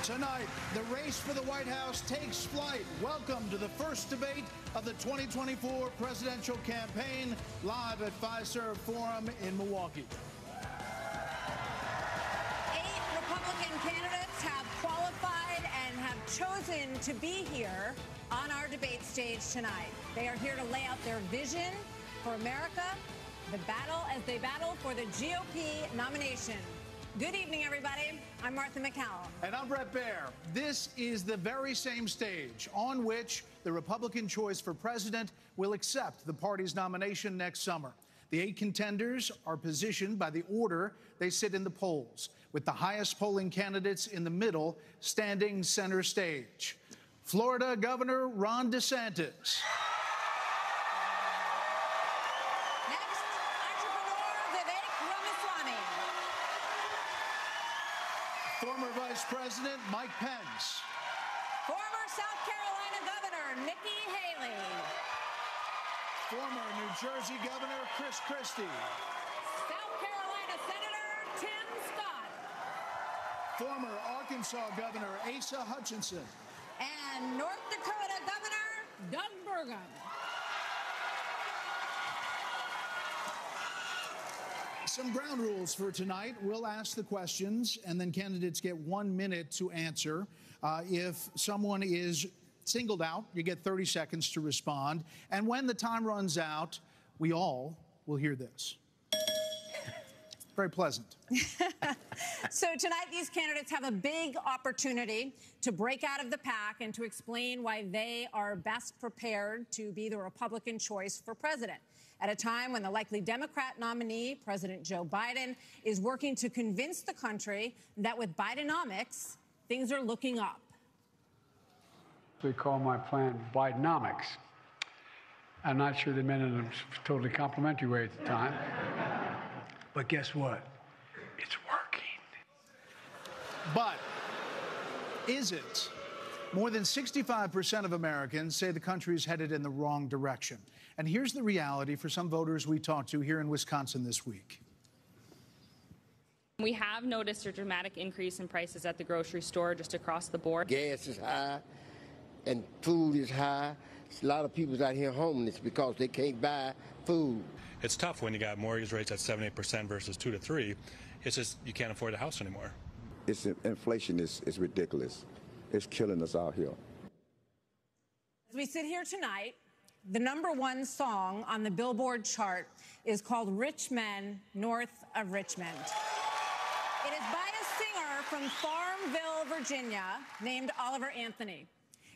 Tonight, the race for the White House takes flight. Welcome to the first debate of the 2024 presidential campaign, live at Fiserv Forum in Milwaukee. 8 Republican candidates have qualified and have chosen to be here on our debate stage tonight. They are here to lay out their vision for America, as they battle for the GOP nomination. Good evening, everybody. I'm Martha McCallum. And I'm Brett Baer. This is the very same stage on which the Republican choice for president will accept the party's nomination next summer. The 8 contenders are positioned by the order they sit in the polls, with the highest polling candidates in the middle standing center stage. Florida Governor Ron DeSantis. Former Vice President Mike Pence. Former South Carolina Governor Nikki Haley. Former New Jersey Governor Chris Christie. South Carolina Senator Tim Scott. Former Arkansas Governor Asa Hutchinson. And North Dakota Governor Doug Burgum. Some ground rules for tonight. We'll ask the questions, and then candidates get 1 minute to answer. If someone is singled out, you get 30 seconds to respond. And when the time runs out, we all will hear this. Very pleasant. So tonight, these candidates have a big opportunity to break out of the pack and to explain why they are best prepared to be the Republican choice for president, at a time when the likely Democrat nominee, President Joe Biden, is working to convince the country that with Bidenomics, things are looking up. They call my plan Bidenomics. I'm not sure they meant it in a totally complimentary way at the time. But guess what? It's working. But is it? More than 65% of Americans say the country is headed in the wrong direction. And here's the reality for some voters we talked to here in Wisconsin this week. We have noticed a dramatic increase in prices at the grocery store just across the board. Gas is high and food is high. A lot of people's out here homeless because they can't buy food. It's tough when you got mortgage rates at 7-8% versus 2 to 3. It's just you can't afford a house anymore. Inflation is ridiculous. It's killing us out here. As we sit here tonight, the #1 song on the Billboard chart is called Rich Men North of Richmond. It is by a singer from Farmville, Virginia, named Oliver Anthony.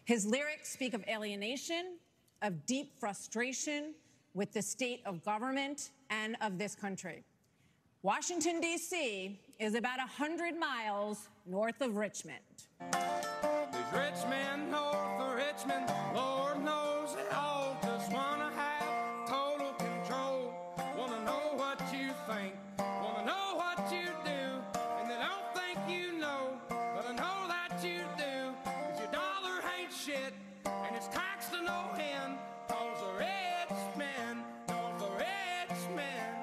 His lyrics speak of alienation, of deep frustration with the state of government and of this country. Washington, D.C. is about 100 miles north of Richmond. These rich men north of Richmond, Lord knows they all just want to have total control. Want to know what you think, want to know what you do, and they don't think you know, but I know that you do. 'Cause your dollar ain't shit, and it's taxed to no end. 'Cause the rich men north of Richmond.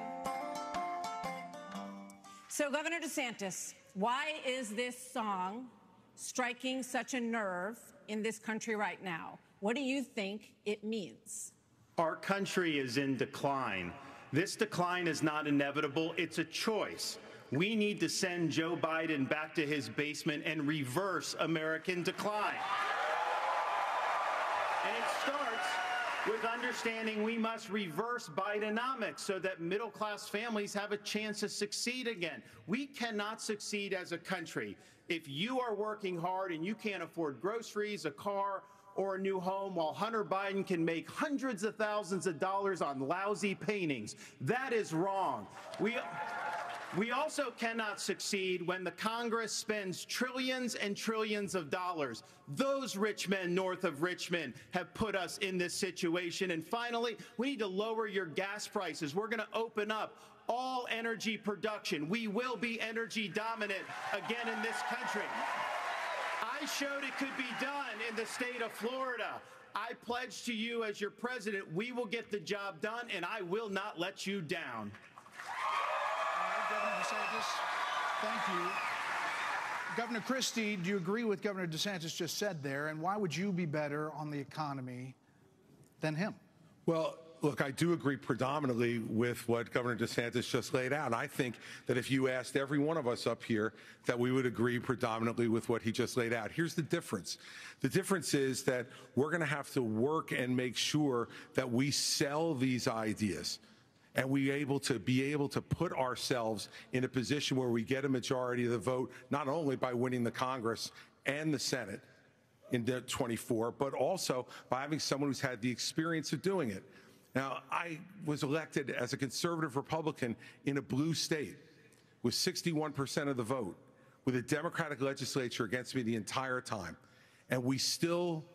So, Governor DeSantis, why is this song striking such a nerve in this country right now? What do you think it means? Our country is in decline. This decline is not inevitable. It's a choice. We need to send Joe Biden back to his basement and reverse American decline. And it starts with understanding we must reverse Bidenomics so that middle-class families have a chance to succeed again. We cannot succeed as a country if you are working hard and you can't afford groceries, a car, or a new home, while Hunter Biden can make hundreds of thousands of dollars on lousy paintings. That is wrong. We also cannot succeed when the Congress spends trillions and trillions of dollars. Those rich men north of Richmond have put us in this situation. And finally, we need to lower your gas prices. We're going to open up all energy production. We will be energy dominant again in this country. I showed it could be done in the state of Florida. I pledge to you as your president, we will get the job done, and I will not let you down. Governor DeSantis, thank you. Governor Christie, do you agree with Governor DeSantis just said there? And why would you be better on the economy than him? Well, look, I do agree predominantly with what Governor DeSantis just laid out. I think that if you asked every one of us up here, that we would agree predominantly with what he just laid out. Here's the difference. The difference is that we're going to have to work and make sure that we sell these ideas and be able to put ourselves in a position where we get a majority of the vote, not only by winning the Congress and the Senate in 24, but also by having someone who's had the experience of doing it. Now, I was elected as a conservative Republican in a blue state with 61% of the vote, with a Democratic legislature against me the entire time. And we still,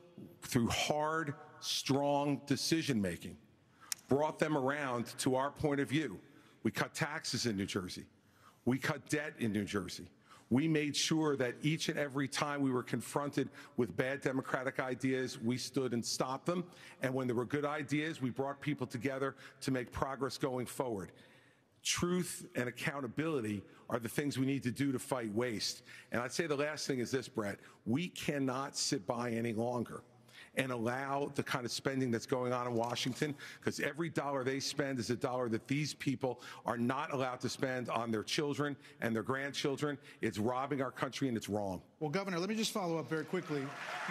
through hard, strong decision-making, brought them around to our point of view. We cut taxes in New Jersey. We cut debt in New Jersey. We made sure that each and every time we were confronted with bad Democratic ideas, we stood and stopped them. And when there were good ideas, we brought people together to make progress going forward. Truth and accountability are the things we need to do to fight waste. And I'd say the last thing is this, Brett. We cannot sit by any longer and allow the kind of spending that's going on in Washington, because every dollar they spend is a dollar that these people are not allowed to spend on their children and their grandchildren. It's robbing our country, and it's wrong. Well, Governor, let me just follow up very quickly.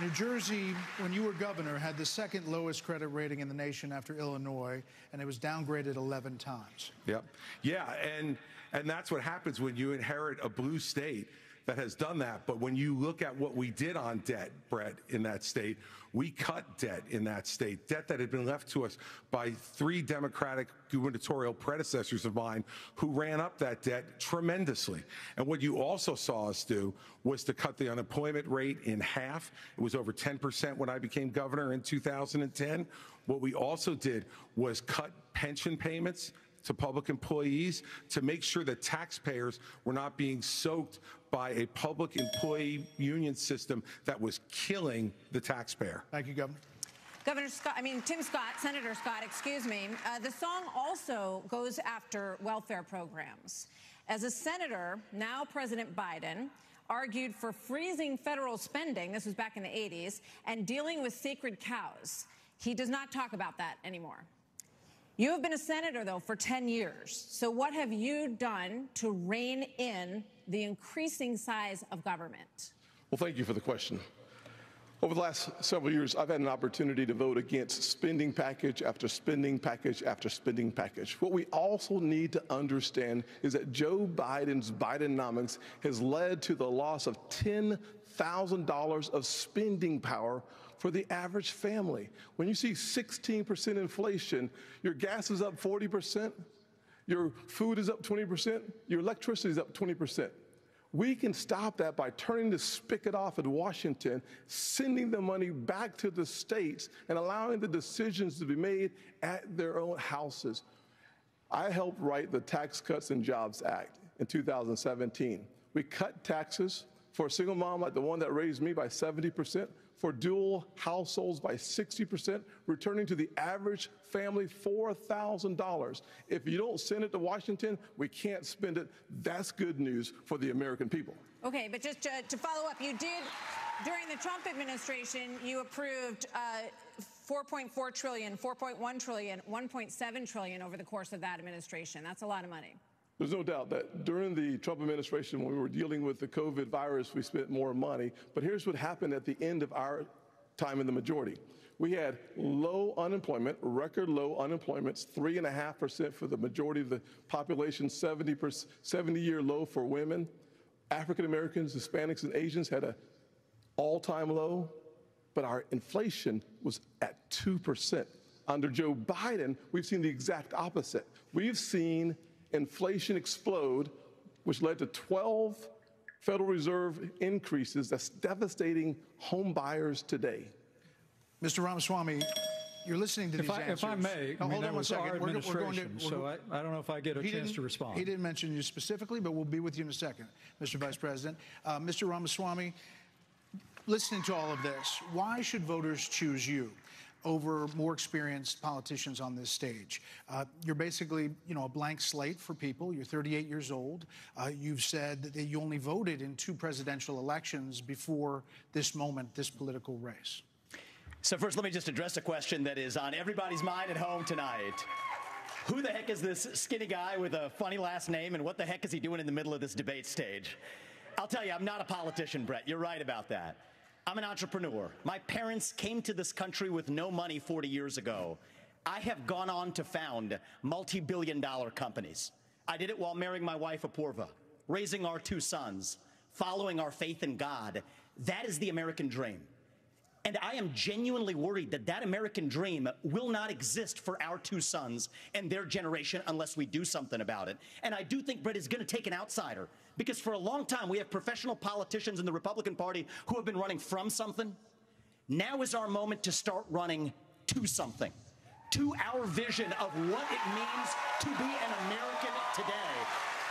New Jersey, when you were governor, had the second lowest credit rating in the nation after Illinois, and it was downgraded 11 times. Yep. Yeah, and that's what happens when you inherit a blue state that has done that. But when you look at what we did on debt, Brett, in that state, we cut debt in that state, debt that had been left to us by 3 Democratic gubernatorial predecessors of mine who ran up that debt tremendously. And what you also saw us do was to cut the unemployment rate in half. It was over 10% when I became governor in 2010. What we also did was cut pension payments to public employees to make sure that taxpayers were not being soaked by a public employee union system that was killing the taxpayer. Thank you, Governor. Senator Scott, excuse me. The song also goes after welfare programs. As a senator, now President Biden argued for freezing federal spending, this was back in the 80s, and dealing with sacred cows. He does not talk about that anymore. You have been a senator, though, for 10 years. So what have you done to rein in the increasing size of government? Well, thank you for the question. Over the last several years, I've had an opportunity to vote against spending package after spending package after spending package. What we also need to understand is that Joe Biden's Bidenomics has led to the loss of $10,000 of spending power for the average family. When you see 16% inflation, your gas is up 40%, your food is up 20%, your electricity is up 20%. We can stop that by turning the spigot off in Washington, sending the money back to the states, and allowing the decisions to be made at their own houses. I helped write the Tax Cuts and Jobs Act in 2017. We cut taxes for a single mom like the one that raised me by 70%, for dual households by 60%, returning to the average family $4,000. If you don't send it to Washington, we can't spend it. That's good news for the American people. Okay, but just to follow up, you did, during the Trump administration, you approved $4.4 trillion, $4.1 trillion, $1.7 trillion over the course of that administration. That's a lot of money. There's no doubt that during the Trump administration, when we were dealing with the COVID virus, we spent more money. But here's what happened at the end of our time in the majority. We had low unemployment, record low unemployment, 3.5% for the majority of the population, 70-year low for women. African Americans, Hispanics, and Asians had an all-time low, but our inflation was at 2%. Under Joe Biden, we've seen the exact opposite. We've seen inflation explode, which led to 12 Federal Reserve increases that's devastating home buyers today. Mr. Ramaswamy, you're listening to these answers. If I may, hold on one second. We're going so I don't know if I get a chance to respond. He didn't mention you specifically, but we'll be with you in a second, Mr. Vice President. Mr. Ramaswamy, listening to all of this, why should voters choose you? over more experienced politicians on this stage. You're basically, a blank slate for people. You're 38 years old. You've said that you only voted in 2 presidential elections before this moment, this political race. So first, let me just address a question that is on everybody's mind at home tonight. Who the heck is this skinny guy with a funny last name, and what the heck is he doing in the middle of this debate stage? I'll tell you, I'm not a politician, Brett. You're right about that. I'm an entrepreneur. My parents came to this country with no money 40 years ago. I have gone on to found multi-billion-dollar companies. I did it while marrying my wife, Apoorva, raising our 2 sons, following our faith in God. That is the American dream. And I am genuinely worried that that American dream will not exist for our 2 sons and their generation unless we do something about it. And I do think Brett is going to take an outsider, because for a long time we have professional politicians in the Republican Party who have been running from something. Now is our moment to start running to something, to our vision of what it means to be an American today.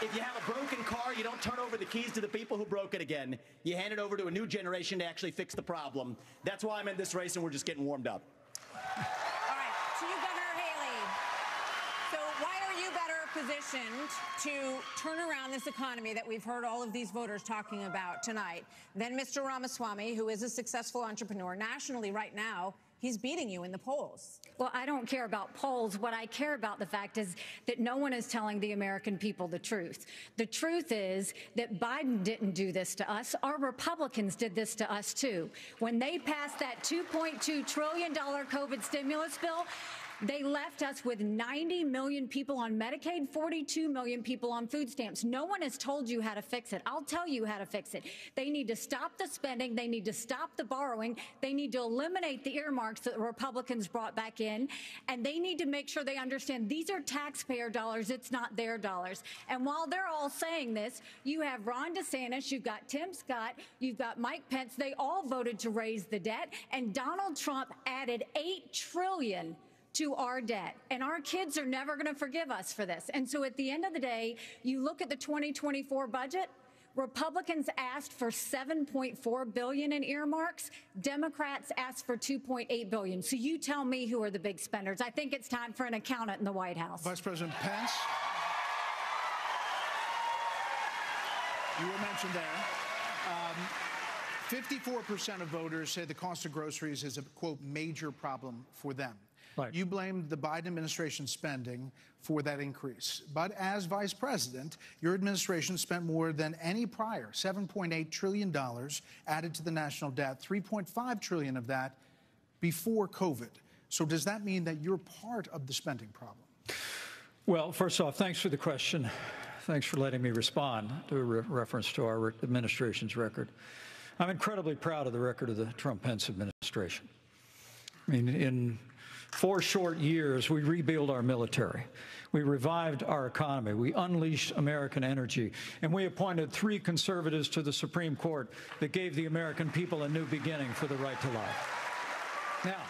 If you have a broken car, you don't turn over the keys to the people who broke it again. You hand it over to a new generation to actually fix the problem. That's why I'm in this race, and we're just getting warmed up. All right, to you, Governor Haley. So why are you better positioned to turn around this economy that we've heard all of these voters talking about tonight than Mr. Ramaswamy, who is a successful entrepreneur nationally right now? He's beating you in the polls. Well, I don't care about polls. What I care about, the fact is that no one is telling the American people the truth. The truth is that Biden didn't do this to us. Our Republicans did this to us, too. When they passed that $2.2 trillion COVID stimulus bill, they left us with 90 million people on Medicaid, 42 million people on food stamps. No one has told you how to fix it. I'll tell you how to fix it. They need to stop the spending. They need to stop the borrowing. They need to eliminate the earmarks that the Republicans brought back in. And they need to make sure they understand these are taxpayer dollars. It's not their dollars. And while they're all saying this, you have Ron DeSantis, you've got Tim Scott, you've got Mike Pence. They all voted to raise the debt. And Donald Trump added $8 trillion to our debt. And our kids are never going to forgive us for this. And so at the end of the day, you look at the 2024 budget, Republicans asked for $7.4 billion in earmarks. Democrats asked for $2.8 billion. So you tell me who are the big spenders. I think it's time for an accountant in the White House. Vice President Pence, you were mentioned there. 54% of voters say the cost of groceries is a, quote, major problem for them. Right. You blamed the Biden administration spending for that increase. But as vice president, your administration spent more than any prior, $7.8 trillion added to the national debt, $3.5 trillion of that before COVID. So does that mean that you're part of the spending problem? Well, first off, thanks for the question. Thanks for letting me respond to a reference to our administration's record. I'm incredibly proud of the record of the Trump-Pence administration. I mean, in 4 short years, we rebuilt our military. We revived our economy. We unleashed American energy. And we appointed 3 conservatives to the Supreme Court that gave the American people a new beginning for the right to life. Now,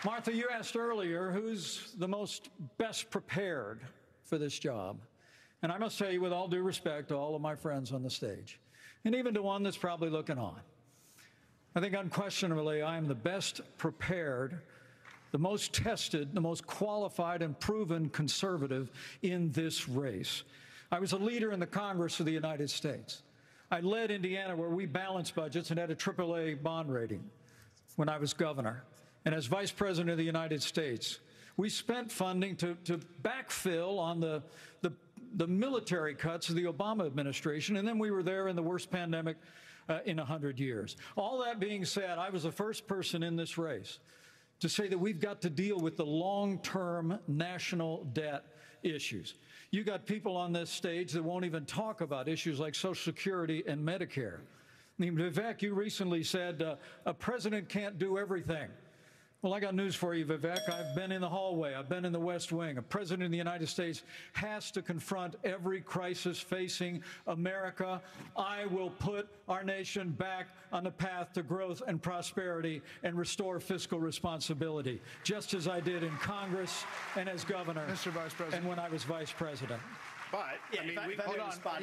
Martha, you asked earlier who's the most best prepared for this job. And I must tell you, with all due respect to all of my friends on the stage, and even to one that's probably looking on, I think unquestionably I am the best prepared, the most tested, the most qualified and proven conservative in this race. I was a leader in the Congress of the United States. I led Indiana where we balanced budgets and had a AAA bond rating when I was governor. And as Vice President of the United States, we spent funding to backfill on the military cuts of the Obama administration, and then we were there in the worst pandemic in 100 years. All that being said, I was the first person in this race to say that we've got to deal with the long-term national debt issues. You got people on this stage that won't even talk about issues like Social Security and Medicare. I mean, Vivek, you recently said a president can't do everything. Well, I got news for you, Vivek. I've been in the hallway. I've been in the West Wing. A president of the United States has to confront every crisis facing America. I will put our nation back on the path to growth and prosperity and restore fiscal responsibility, just as I did in Congress and as governor, Mr. Vice President, and when I was vice president. But, yeah, I mean, hold on.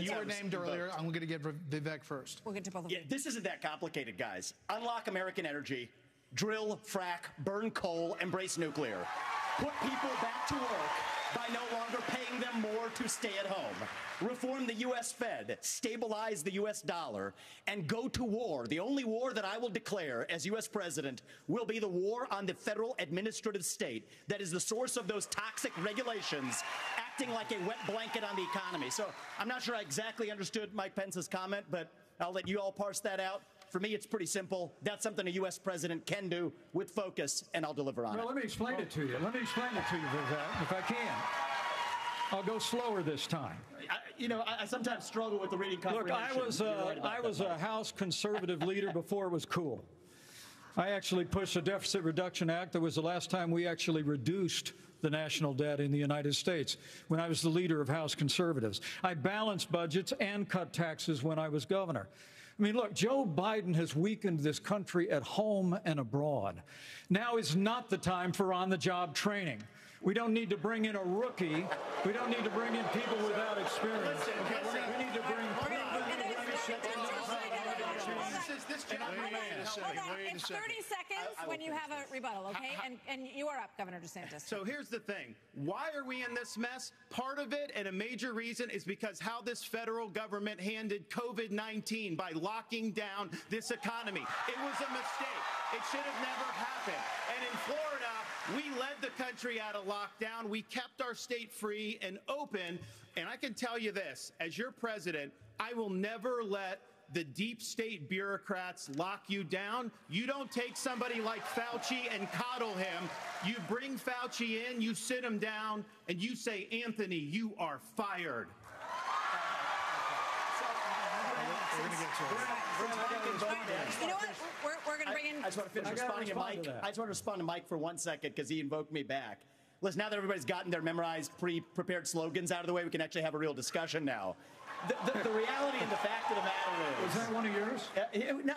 You were named earlier. I'm going to get Vivek first. We'll get to both of them. Yeah, this isn't that complicated, guys. Unlock American energy. Drill, frack, burn coal, embrace nuclear. Put people back to work by no longer paying them more to stay at home. Reform the U.S. Fed, stabilize the U.S. dollar, and go to war. The only war that I will declare as U.S. president will be the war on the federal administrative state that is the source of those toxic regulations acting like a wet blanket on the economy. So I'm not sure I exactly understood Mike Pence's comment, but I'll let you all parse that out. For me, it's pretty simple. That's something a U.S. president can do with focus, and I'll deliver on it. Well, let me explain it to you. If I can. I'll go slower this time. I sometimes struggle with the reading comprehension. Look, I was a House conservative leader before it was cool. I actually pushed a Deficit Reduction Act. That was the last time we actually reduced the national debt in the United States when I was the leader of House conservatives. I balanced budgets and cut taxes when I was governor. I mean, look, Joe Biden has weakened this country at home and abroad. Now is not the time for on-the-job training. We don't need to bring in a rookie. We don't need to bring in people without experience. We need to bring It's 30 seconds when you have a rebuttal, okay? And you are up, Governor DeSantis. So here's the thing. Why are we in this mess? Part of it, and a major reason, is because how this federal government handled COVID-19 by locking down this economy. It was a mistake. It should have never happened. And in Florida, we led the country out of lockdown. We kept our state free and open. And I can tell you this, as your president, I will never let the deep state bureaucrats lock you down. You don't take somebody like Fauci and coddle him. You bring Fauci in, you sit him down, and you say, Anthony, you are fired. You know what? We're going to bring in... I just want to finish responding to Mike. I just want to respond to Mike for 1 second because he invoked me back. Listen, now that everybody's gotten their memorized, pre-prepared slogans out of the way, we can actually have a real discussion now. The reality and the fact of the matter is... Was that one of yours?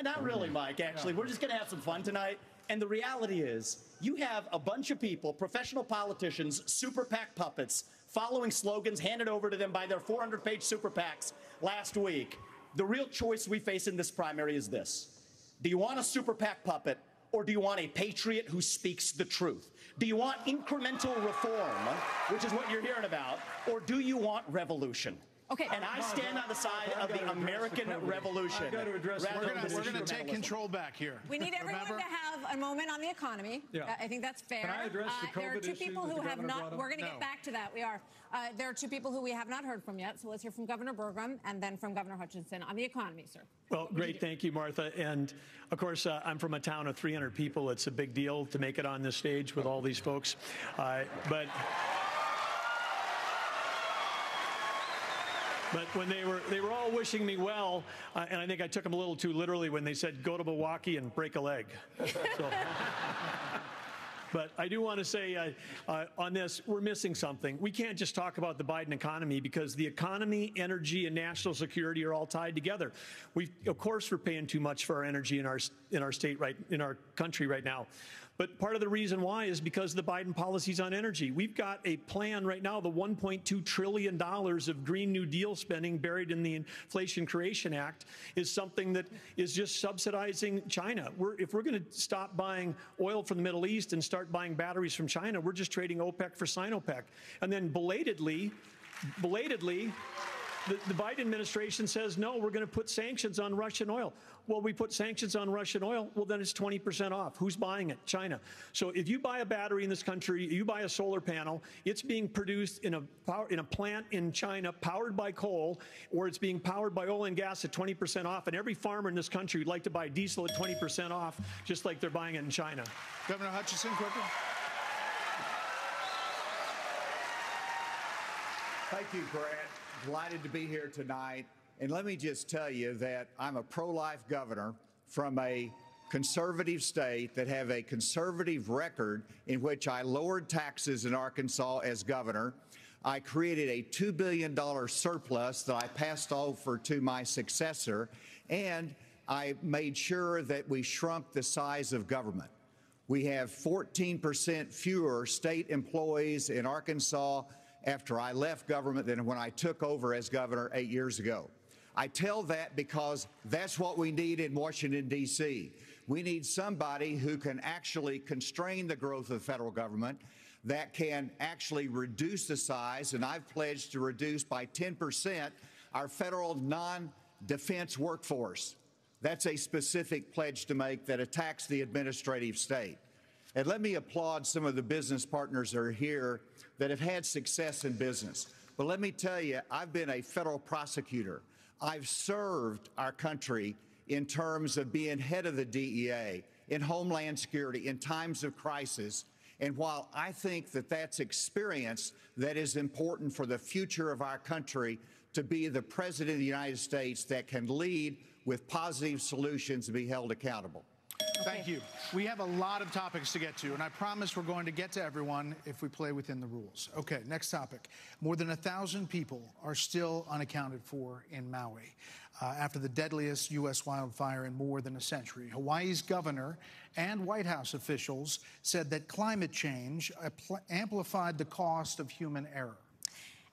Not really, Mike, actually. We're just going to have some fun tonight. And the reality is, you have a bunch of people, professional politicians, super PAC puppets, following slogans handed over to them by their 400-page super PACs last week. The real choice we face in this primary is this. Do you want a super PAC puppet, or do you want a patriot who speaks the truth? Do you want incremental reform, which is what you're hearing about, or do you want revolution? Okay. And I stand on the side of the American Revolution. I've got to address We're going to take control back here. We need everyone to have a moment on the economy. Yeah. I think that's fair. Can I address the COVID there are two people issue who that have the not. governor We're going to get back to that. We are. There are two people who we have not heard from yet. So let's hear from Governor Burgum and then from Governor Hutchinson on the economy, sir. Well, great. Thank you, Martha. And of course, I'm from a town of 300 people. It's a big deal to make it on this stage with all these folks. But when they were all wishing me well, and I think I took them a little too literally when they said, go to Milwaukee and break a leg. So, but I do want to say on this, we're missing something. We can't just talk about the Biden economy because the economy, energy, and national security are all tied together. Of course, we're paying too much for our energy in our state in our country right now. But part of the reason why is because of the Biden policies on energy. We've got a plan right now, the $1.2 trillion of Green New Deal spending buried in the Inflation Creation Act is something that is just subsidizing China. If we're going to stop buying oil from the Middle East and start buying batteries from China, we're just trading OPEC for Sinopec. And then belatedly, the Biden administration says, no, we're going to put sanctions on Russian oil. Well, we put sanctions on Russian oil, well, then it's 20% off. Who's buying it? China. So if you buy a battery in this country, you buy a solar panel, it's being produced in a plant in China powered by coal, or it's being powered by oil and gas at 20% off. And every farmer in this country would like to buy diesel at 20% off, just like they're buying it in China. Governor Hutchinson, quickly. Thank you, Grant. Delighted to be here tonight. And let me just tell you that I'm a pro-life governor from a conservative state that have a conservative record in which I lowered taxes in Arkansas as governor. I created a $2 billion surplus that I passed over to my successor, and I made sure that we shrunk the size of government. We have 14% fewer state employees in Arkansas after I left government than when I took over as governor 8 years ago. I tell that because that's what we need in Washington, D.C. We need somebody who can actually constrain the growth of the federal government, that can actually reduce the size, and I've pledged to reduce by 10% our federal non-defense workforce. That's a specific pledge to make that attacks the administrative state. And let me applaud some of the business partners that are here that have had success in business. But let me tell you, I've been a federal prosecutor. I've served our country in terms of being head of the DEA, in Homeland Security, in times of crisis. And while I think that that's experience that is important for the future of our country, to be the President of the United States that can lead with positive solutions and be held accountable. Thank you. We have a lot of topics to get to, and I promise we're going to get to everyone if we play within the rules. Okay, next topic. More than 1,000 people are still unaccounted for in Maui after the deadliest U.S. wildfire in more than a century. Hawaii's governor and White House officials said that climate change amplified the cost of human error.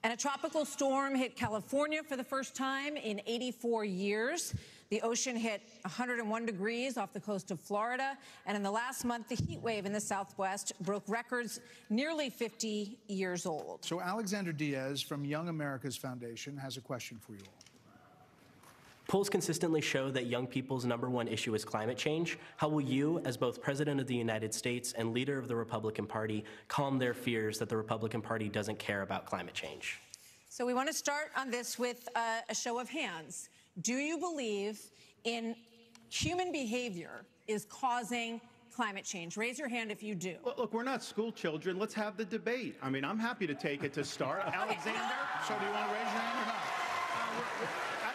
And a tropical storm hit California for the first time in 84 years. The ocean hit 101 degrees off the coast of Florida. And in the last month, the heat wave in the Southwest broke records nearly 50 years old. So Alexander Diaz from Young America's Foundation has a question for you all. Polls consistently show that young people's #1 issue is climate change. How will you, as both President of the United States and leader of the Republican Party, calm their fears that the Republican Party doesn't care about climate change? So we want to start on this with a show of hands. Do you believe in human behavior is causing climate change? Raise your hand if you do. Well, look, we're not school children. Let's have the debate. I mean, I'm happy to take it to start. Alexander? So do you want to raise your hand or not?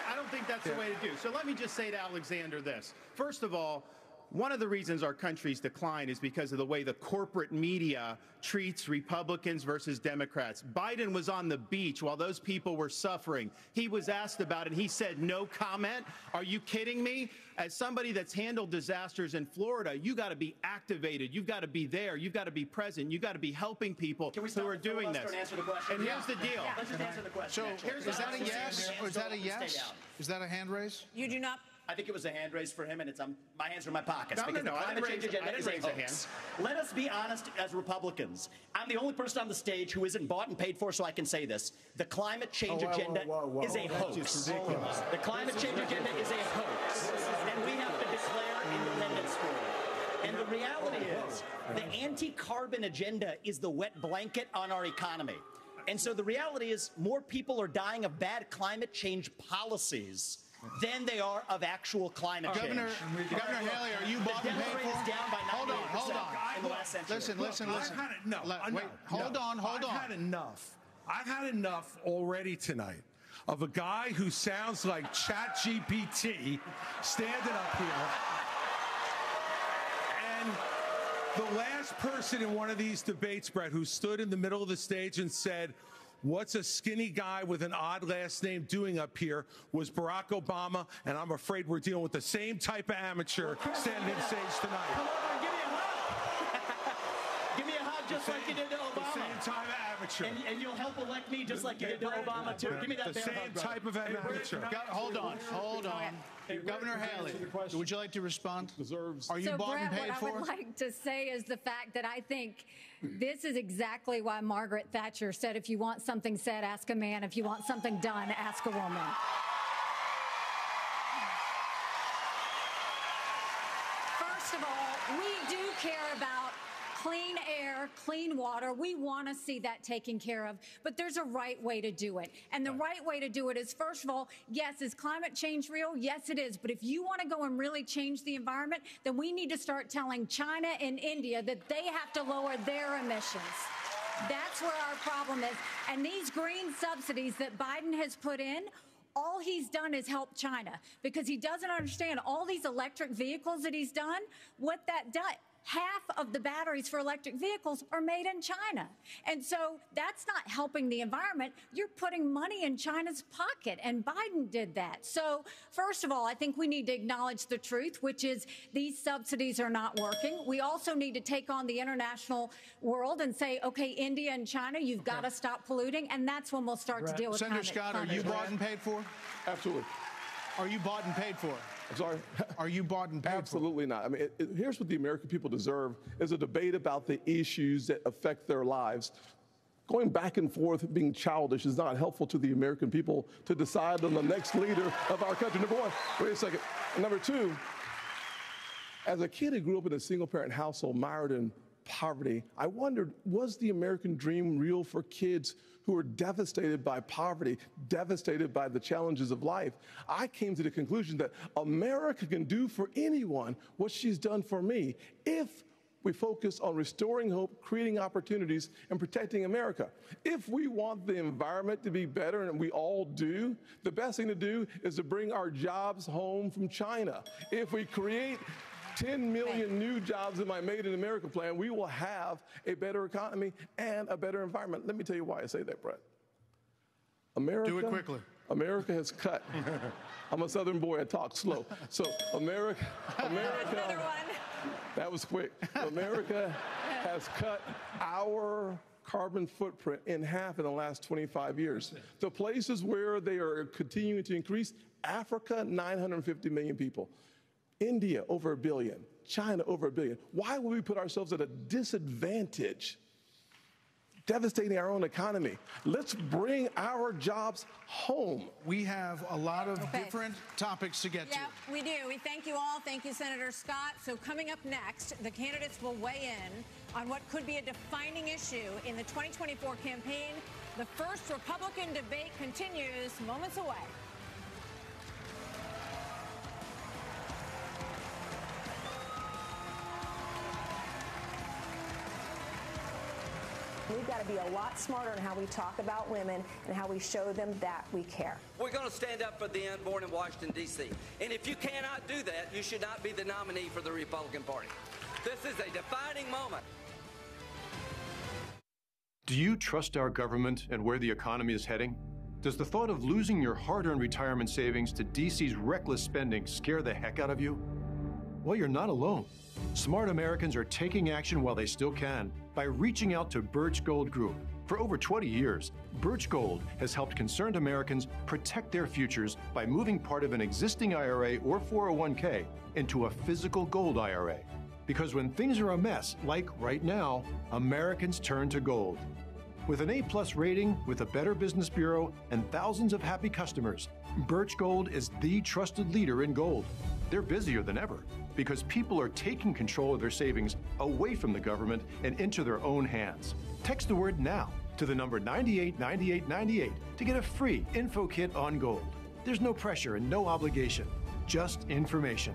I don't think that's the way to do. So let me just say to Alexander this. First of all, one of the reasons our country's decline is because of the way the corporate media treats Republicans versus Democrats. Biden was on the beach while those people were suffering. He was asked about it. He said, no comment. Are you kidding me? As somebody that's handled disasters in Florida, you got to be activated. You've got to be there. You've got to be present. You've got to be helping people who are doing this. And answer the question? And here's the deal. Yeah, let's just answer the question. So is that a yes or is that a yes? Is that a hand raise? You do not. I think it was a hand raise for him, and it's my hands are in my pockets because the I climate change agenda is a hoax. Let us be honest as Republicans. I'm the only person on the stage who isn't bought and paid for, so I can say this. The climate change agenda is a hoax. The climate change agenda is a hoax, and we have to declare independence for it. And the reality is, the anti-carbon agenda is the wet blanket on our economy. And so the reality is, more people are dying of bad climate change policies than they are of actual climate change. Governor Haley, are you bought and paid for? Is down by 98% in the last century. Listen. Hold on. I've had enough already tonight of a guy who sounds like ChatGPT standing up here. And the last person in one of these debates, Brett, who stood in the middle of the stage and said, what's a skinny guy with an odd last name doing up here, was Barack Obama, and I'm afraid we're dealing with the same type of amateur standing on stage tonight. Come over and give me a hug. Give me a hug just like you did to Obama. The same type of amateur. And you'll help elect me just like you did to Obama, too. Give me that the same type of amateur. Hold on. Governor Haley, would you like to respond? Are you bought and paid for? What I would like to say is the fact that I think this is exactly why Margaret Thatcher said, if you want something said, ask a man. If you want something done, ask a woman. First of all, we do care about clean air, clean water. We want to see that taken care of, but there's a right way to do it. And the right way to do it is, first of all, yes, is climate change real? Yes, it is. But if you want to go and really change the environment, then we need to start telling China and India that they have to lower their emissions. That's where our problem is. And these green subsidies that Biden has put in, all he's done is help China, because he doesn't understand all these electric vehicles that he's done, what that does. Half of the batteries for electric vehicles are made in China. And so that's not helping the environment. You're putting money in China's pocket, and Biden did that. So first of all, I think we need to acknowledge the truth, which is these subsidies are not working. We also need to take on the international world and say, okay, India and China, you've got to stop polluting, and that's when we'll start to deal with Senator Scott, are you bought and paid for? Absolutely. Are you bought and paid for? I'm sorry? Are you bought and paid Absolutely not. I mean, here's what the American people deserve is a debate about the issues that affect their lives. Going back and forth, being childish is not helpful to the American people to decide on the next leader of our country. Number one, wait a second. Number two, as a kid who grew up in a single-parent household mired in poverty, I wondered, was the American dream real for kids who were devastated by poverty, devastated by the challenges of life? I came to the conclusion that America can do for anyone what she's done for me if we focus on restoring hope, creating opportunities, and protecting America. If we want the environment to be better, and we all do, the best thing to do is to bring our jobs home from China. If we create 10 million new jobs in my Made in America plan, we will have a better economy and a better environment. Let me tell you why I say that, Brett. America, do it quickly. America has cut. I'm a Southern boy, I talk slow. So America, that was quick. America has cut our carbon footprint in half in the last 25 years. The places where they are continuing to increase, Africa, 950 million people. India, over 1 billion. China, over 1 billion. Why would we put ourselves at a disadvantage, devastating our own economy? Let's bring our jobs home. We have a lot of different topics to get to. Yeah, we do. We thank you all. Thank you, Senator Scott. So coming up next, the candidates will weigh in on what could be a defining issue in the 2024 campaign. The first Republican debate continues moments away. We've got to be a lot smarter in how we talk about women and how we show them that we care. We're going to stand up for the unborn in Washington, D.C. And if you cannot do that, you should not be the nominee for the Republican Party. This is a defining moment. Do you trust our government and where the economy is heading? Does the thought of losing your hard-earned retirement savings to D.C.'s reckless spending scare the heck out of you? Well, you're not alone. Smart Americans are taking action while they still can by reaching out to Birch Gold Group. For over 20 years, Birch Gold has helped concerned Americans protect their futures by moving part of an existing IRA or 401k into a physical gold IRA. Because when things are a mess, like right now, Americans turn to gold. With an A+ rating, with a Better Business Bureau, and thousands of happy customers, Birch Gold is the trusted leader in gold. They're busier than ever because people are taking control of their savings away from the government and into their own hands. Text the word NOW to the number 989898 to get a free info kit on gold. There's no pressure and no obligation, just information.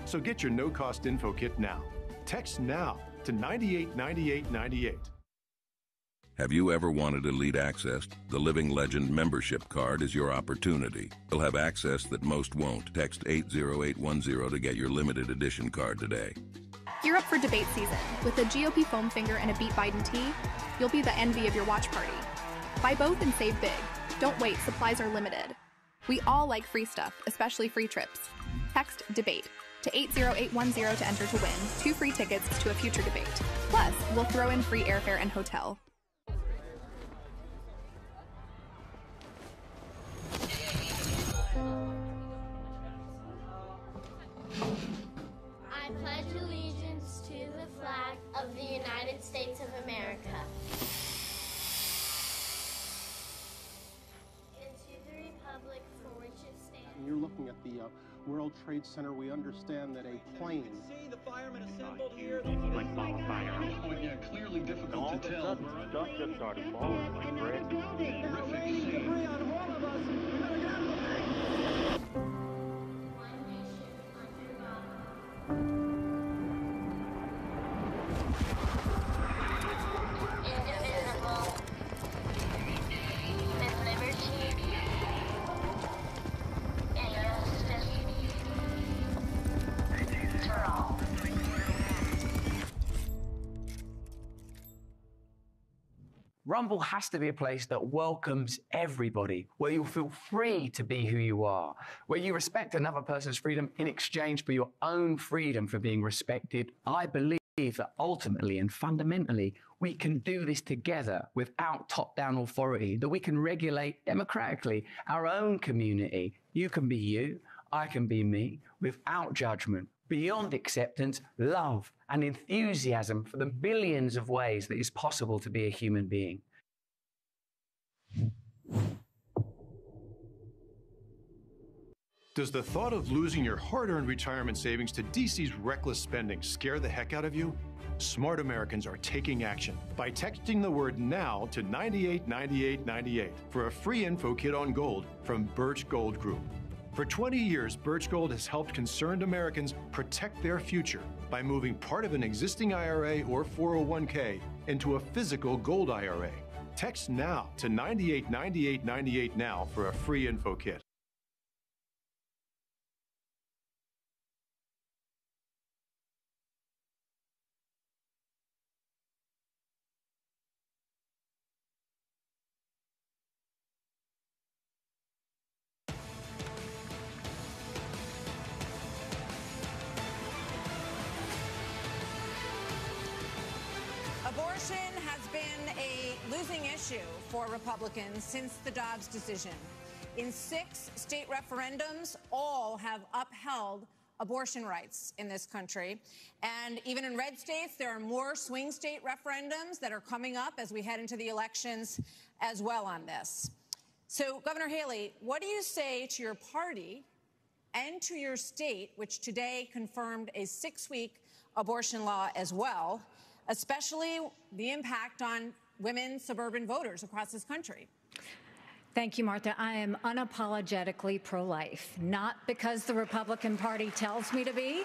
So get your no-cost info kit now. Text NOW to 989898. Have you ever wanted elite access? The Living Legend membership card is your opportunity. You'll have access that most won't. Text 80810 to get your limited edition card today. Gear up for debate season. With a GOP foam finger and a Beat Biden tee, you'll be the envy of your watch party. Buy both and save big. Don't wait, supplies are limited. We all like free stuff, especially free trips. Text DEBATE to 80810 to enter to win 2 free tickets to a future debate. Plus, we'll throw in free airfare and hotel. I pledge allegiance to the flag of the United States of America and to the republic for which it stands. You're looking at the World Trade Center. We understand that a plane. You can see the firemen assembled here. Like fire. Oh, yeah, clearly difficult to tell. Stuff just started falling like bread. Horrific scene. Indivisible, with liberty and justice for all. Rumble has to be a place that welcomes everybody, where you'll feel free to be who you are, where you respect another person's freedom in exchange for your own freedom for being respected. I believe that ultimately and fundamentally, we can do this together without top-down authority, that we can regulate democratically our own community. You can be you, I can be me without judgment, beyond acceptance, love, and enthusiasm for the billions of ways that it's possible to be a human being. Does the thought of losing your hard-earned retirement savings to DC's reckless spending scare the heck out of you? Smart Americans are taking action by texting the word NOW to 989898 for a free info kit on gold from Birch Gold Group. For 20 years, Birch Gold has helped concerned Americans protect their future by moving part of an existing IRA or 401k into a physical gold IRA. Text NOW to 989898 now for a free info kit. Abortion has been a losing issue for Republicans since the Dobbs decision. In 6 state referendums, all have upheld abortion rights in this country. And even in red states, there are more swing state referendums that are coming up as we head into the elections as well on this. So, Governor Haley, what do you say to your party and to your state, which today confirmed a 6-week abortion law as well, especially the impact on women suburban voters across this country? Thank you, Martha. I am unapologetically pro-life, not because the Republican Party tells me to be,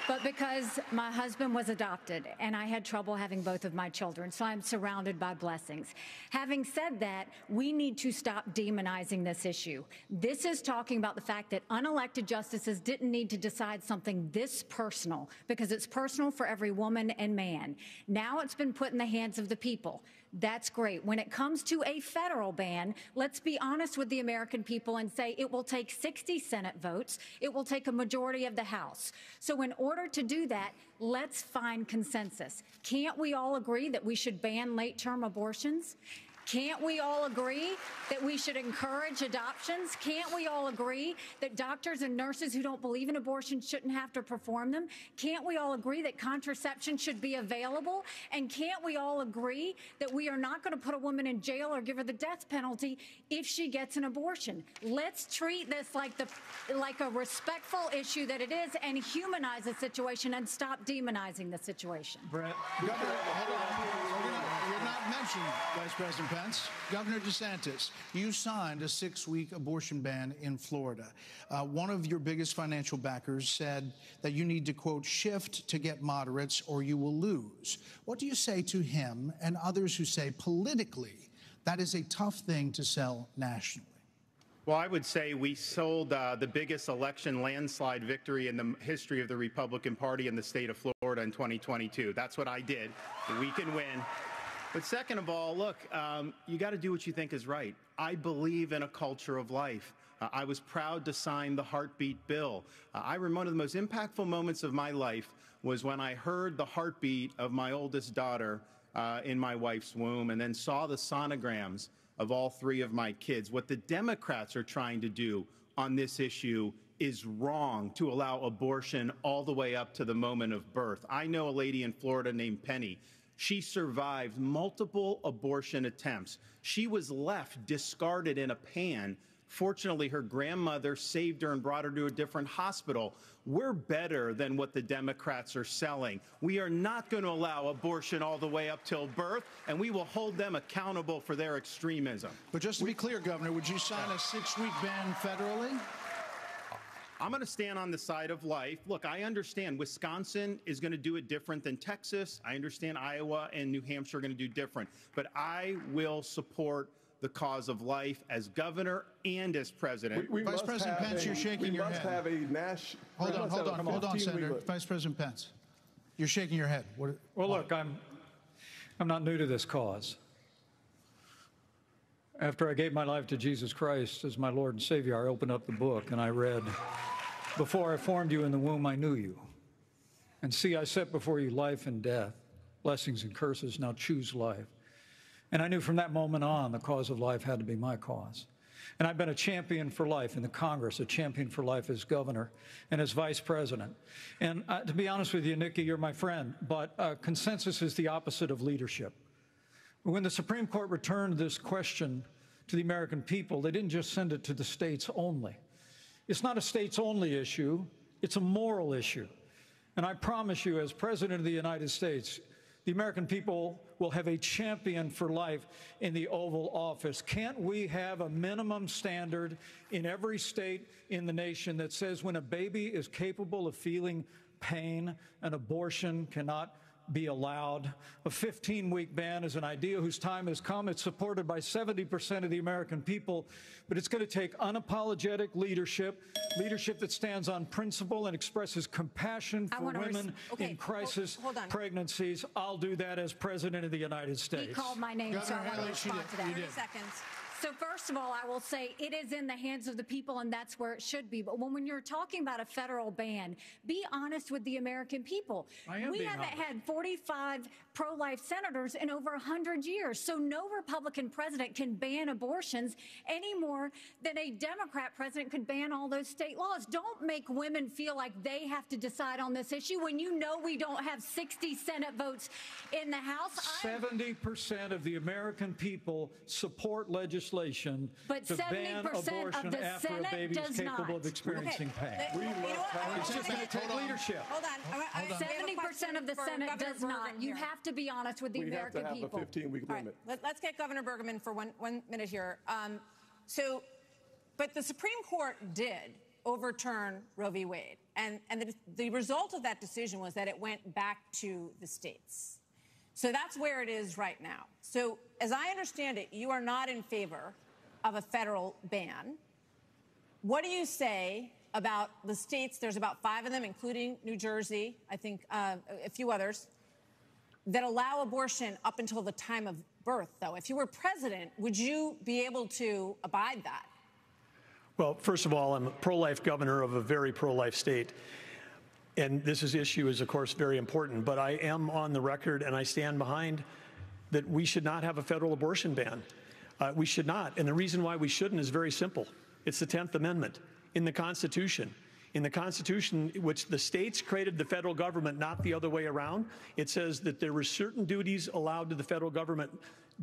but because my husband was adopted and I had trouble having both of my children, so I'm surrounded by blessings. Having said that, we need to stop demonizing this issue. This is talking about the fact that unelected justices didn't need to decide something this personal, because it's personal for every woman and man. Now it's been put in the hands of the people. That's great. When it comes to a federal ban, let's be honest with the American people and say it will take 60 Senate votes. It will take a majority of the House. So in order to do that, let's find consensus. Can't we all agree that we should ban late-term abortions? Can't we all agree that we should encourage adoptions? Can't we all agree that doctors and nurses who don't believe in abortion shouldn't have to perform them? Can't we all agree that contraception should be available? And can't we all agree that we are not going to put a woman in jail or give her the death penalty if she gets an abortion? Let's treat this like a respectful issue that it is and humanize the situation and stop demonizing the situation. Brett, Governor, hold on. You're not mentioned, Vice President Pence. Governor DeSantis, you signed a 6-week abortion ban in Florida. One of your biggest financial backers said that you need to, quote, shift to get moderates or you will lose. What do you say to him and others who say politically that is a tough thing to sell nationally? Well, I would say we sold the biggest election landslide victory in the history of the Republican Party in the state of Florida in 2022. That's what I did. We can win. But second of all, look, you got to do what you think is right. I believe in a culture of life. I was proud to sign the heartbeat bill. I remember one of the most impactful moments of my life was when I heard the heartbeat of my oldest daughter in my wife's womb and then saw the sonograms of all 3 of my kids. What the Democrats are trying to do on this issue is wrong, to allow abortion all the way up to the moment of birth. I know a lady in Florida named Penny. She survived multiple abortion attempts. She was left discarded in a pan. Fortunately, her grandmother saved her and brought her to a different hospital. We're better than what the Democrats are selling. We are not going to allow abortion all the way up till birth, and we will hold them accountable for their extremism. But just to be clear, Governor, would you sign a 6-week ban federally? I'm going to stand on the side of life. Look, I understand Wisconsin is going to do it different than Texas. I understand Iowa and New Hampshire are going to do different. But I will support the cause of life as governor and as president. Vice President Pence, you're shaking your head. We must have a national... Hold on, Senator. Vice President Pence, you're shaking your head. Well, look, I'm not new to this cause. After I gave my life to Jesus Christ as my Lord and Savior, I opened up the book and I read, "Before I formed you in the womb, I knew you. And see, I set before you life and death, blessings and curses. Now choose life." And I knew from that moment on the cause of life had to be my cause. And I've been a champion for life in the Congress, a champion for life as governor and as vice president. And to be honest with you, Nikki, you're my friend, but consensus is the opposite of leadership. When the Supreme Court returned this question to the American people, they didn't just send it to the states only. It's not a states-only issue. It's a moral issue. And I promise you, as President of the United States, the American people will have a champion for life in the Oval Office. Can't we have a minimum standard in every state in the nation that says when a baby is capable of feeling pain, an abortion cannot be allowed? A 15-week ban is an idea whose time has come. It's supported by 70% of the American people, but it's going to take unapologetic leadership that stands on principle and expresses compassion for women in crisis pregnancies. I'll do that as President of the United States. He called my name, so I want to respond to that. 30 seconds. So first of all, I will say it is in the hands of the people, and that's where it should be. But when you're talking about a federal ban, be honest with the American people. We haven't had 45 pro-life senators in over 100 years. So no Republican president can ban abortions any more than a Democrat president could ban all those state laws. Don't make women feel like they have to decide on this issue when you know we don't have 60 Senate votes in the House. 70% of the American people support legislation but to ban abortion after a baby is capable of experiencing pain. It's just going to take leadership. Hold on. 70% of the Senate does not. You have to be honest with the American people. We have to have a 15-week limit. Right. Let's get Governor Bergman for one minute here. But the Supreme Court did overturn Roe v. Wade, and the result of that decision was that it went back to the states. So that's where it is right now. So as I understand it, you are not in favor of a federal ban. What do you say about the states? There's about 5 of them, including New Jersey, I think a few others, that allow abortion up until the time of birth, though. If you were president, would you be able to abide that? Well, first of all, I'm a pro-life governor of a very pro-life state. And this issue is, of course, very important. But I am on the record, and I stand behind that we should not have a federal abortion ban. We should not. And the reason why we shouldn't is very simple. It's the 10th Amendment in the Constitution. In the Constitution, which the states created the federal government, not the other way around, it says that there were certain duties allowed to the federal government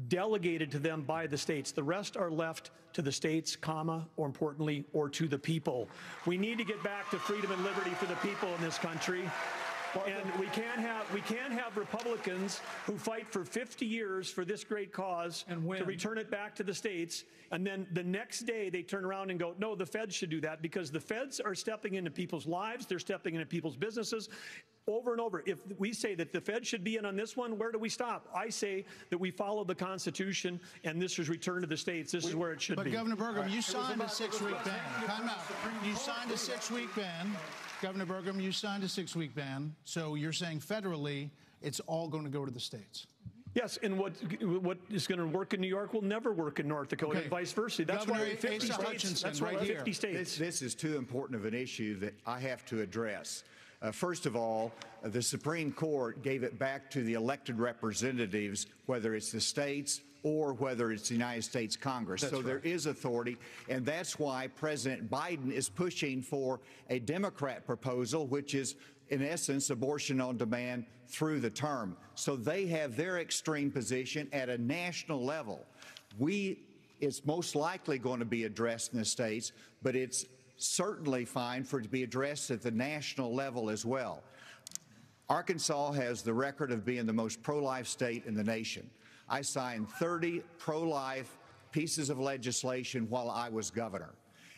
delegated to them by the states. The rest are left to the states, or importantly, or to the people. We need to get back to freedom and liberty for the people in this country. And we can't have Republicans who fight for 50 years for this great cause and to return it back to the states, and then the next day they turn around and go, no, the feds should do that, because the feds are stepping into people's lives, they're stepping into people's businesses. Over and over, if we say that the Fed should be in on this one, where do we stop? I say that we follow the Constitution, and this is returned to the states. This is where it should be. But Governor Burgum, you signed a 6-week ban. Time out. You signed a 6-week ban. Governor Burgum, you signed a 6-week ban. So you're saying federally, it's all going to go to the states. Yes, and what is going to work in New York will never work in North Dakota, and vice versa. That's Governor why 50 states. That's why 50 states. This is too important of an issue that I have to address. First of all, the Supreme Court gave it back to the elected representatives, whether it's the states or whether it's the United States Congress. So there is authority, and that's why President Biden is pushing for a Democrat proposal, which is, in essence, abortion on demand through the term. So they have their extreme position at a national level. It's most likely going to be addressed in the states, but it's certainly fine for it to be addressed at the national level as well. Arkansas has the record of being the most pro-life state in the nation. I signed 30 pro-life pieces of legislation while I was governor.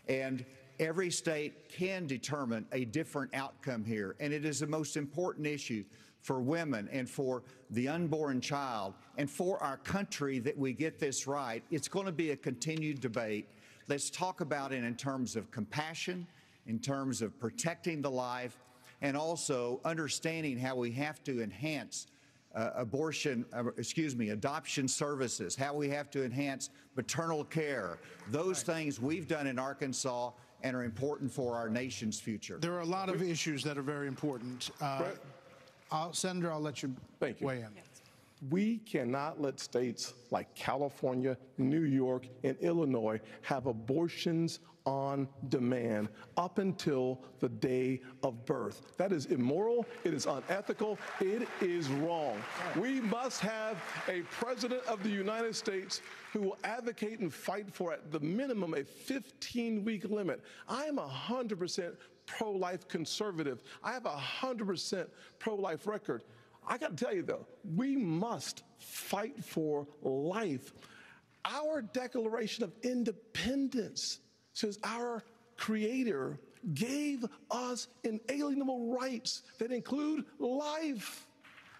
And every state can determine a different outcome here. And it is the most important issue for women and for the unborn child and for our country that we get this right. It's going to be a continued debate. Let's talk about it in terms of compassion, in terms of protecting the life, and also understanding how we have to enhance adoption services, how we have to enhance maternal care. Those things we've done in Arkansas and are important for our nation's future. There are a lot of issues that are very important. Senator, I'll let you weigh in. We cannot let states like California, New York, and Illinois have abortions on demand up until the day of birth. That is immoral, it is unethical, it is wrong. We must have a president of the United States who will advocate and fight for, at the minimum, a 15-week limit. I am 100% pro-life conservative. I have a 100% pro-life record. I got to tell you, though, we must fight for life. Our Declaration of Independence says our Creator gave us inalienable rights that include life.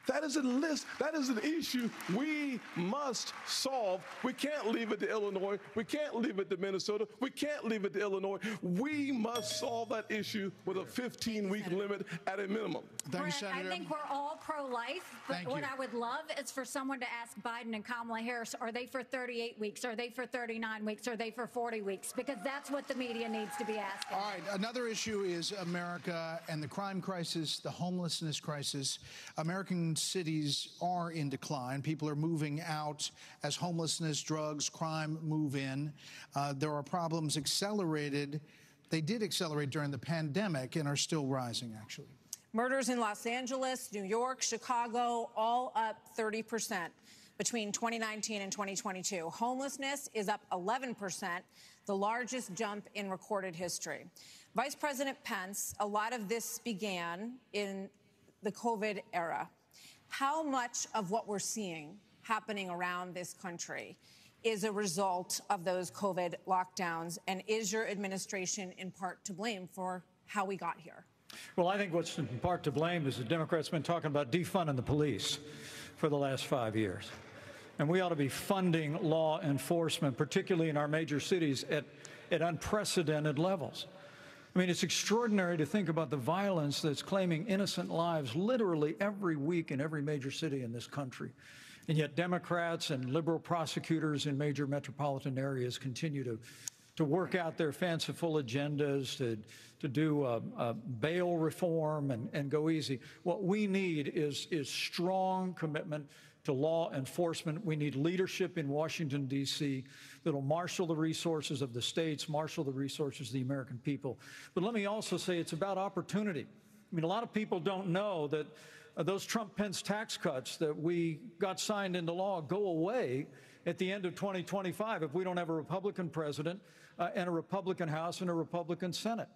That is a list. That is an issue we must solve. We can't leave it to Illinois. We can't leave it to Minnesota. We can't leave it to Illinois. We must solve that issue with a 15-week limit at a minimum. Thank you, Brett, Senator. I think we're all pro-life, but Thank what you. I would love is for someone to ask Biden and Kamala Harris, are they for 38 weeks? Are they for 39 weeks? Are they for 40 weeks? Because that's what the media needs to be asking. All right, another issue is America and the crime crisis, the homelessness crisis. American cities are in decline. People are moving out as homelessness, drugs, crime move in. There are problems accelerated. They did accelerate during the pandemic and are still rising, actually. Murders in Los Angeles, New York, Chicago, all up 30% between 2019 and 2022. Homelessness is up 11%, the largest jump in recorded history. Vice President Pence, a lot of this began in the COVID era. How much of what we're seeing happening around this country is a result of those COVID lockdowns, and is your administration in part to blame for how we got here? Well, I think what's in part to blame is the Democrats have been talking about defunding the police for the last 5 years. And we ought to be funding law enforcement, particularly in our major cities, at unprecedented levels. I mean, it's extraordinary to think about the violence that's claiming innocent lives literally every week in every major city in this country. And yet Democrats and liberal prosecutors in major metropolitan areas continue to work out their fanciful agendas, to do bail reform and go easy. What we need is strong commitment to law enforcement. We need leadership in Washington, D.C. that'll marshal the resources of the states, marshal the resources of the American people. But let me also say it's about opportunity. I mean, a lot of people don't know that those Trump-Pence tax cuts that we got signed into law go away at the end of 2025 if we don't have a Republican president and a Republican House and a Republican Senate.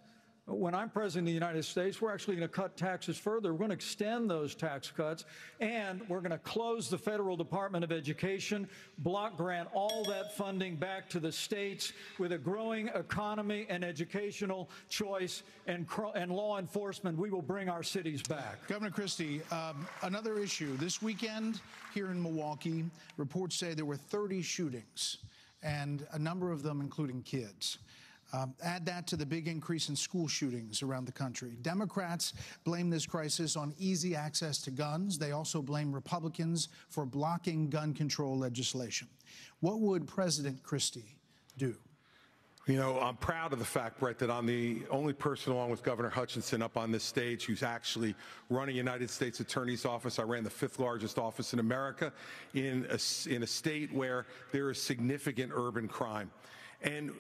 When I'm president of the United States, we're actually going to cut taxes further. We're going to extend those tax cuts, and we're going to close the Federal Department of Education, block grant all that funding back to the states. With a growing economy and educational choice and law enforcement, we will bring our cities back. Governor Christie, another issue. This weekend here in Milwaukee, reports say there were 30 shootings, and a number of them including kids. Add that to the big increase in school shootings around the country. Democrats blame this crisis on easy access to guns. They also blame Republicans for blocking gun control legislation. What would President Christie do? You know, I'm proud of the fact, Brett, that I'm the only person, along with Governor Hutchinson, up on this stage who's actually running United States Attorney's Office. I ran the 5th largest office in America in a state where there is significant urban crime. And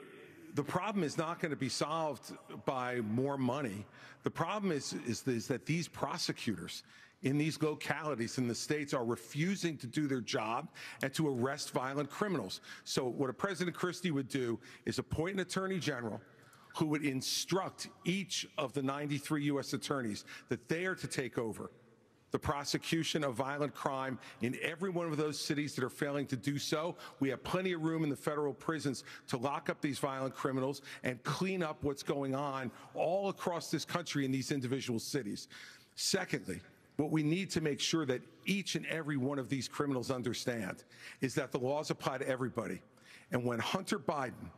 the problem is not going to be solved by more money. The problem is that these prosecutors in these localities in the states are refusing to do their job and to arrest violent criminals. So what a President Christie would do is appoint an attorney general who would instruct each of the 93 U.S. attorneys that they are to take over the prosecution of violent crime in every one of those cities that are failing to do so. We have plenty of room in the federal prisons to lock up these violent criminals and clean up what's going on all across this country in these individual cities. Secondly, what we need to make sure that each and every one of these criminals understand is that the laws apply to everybody. And when Hunter Biden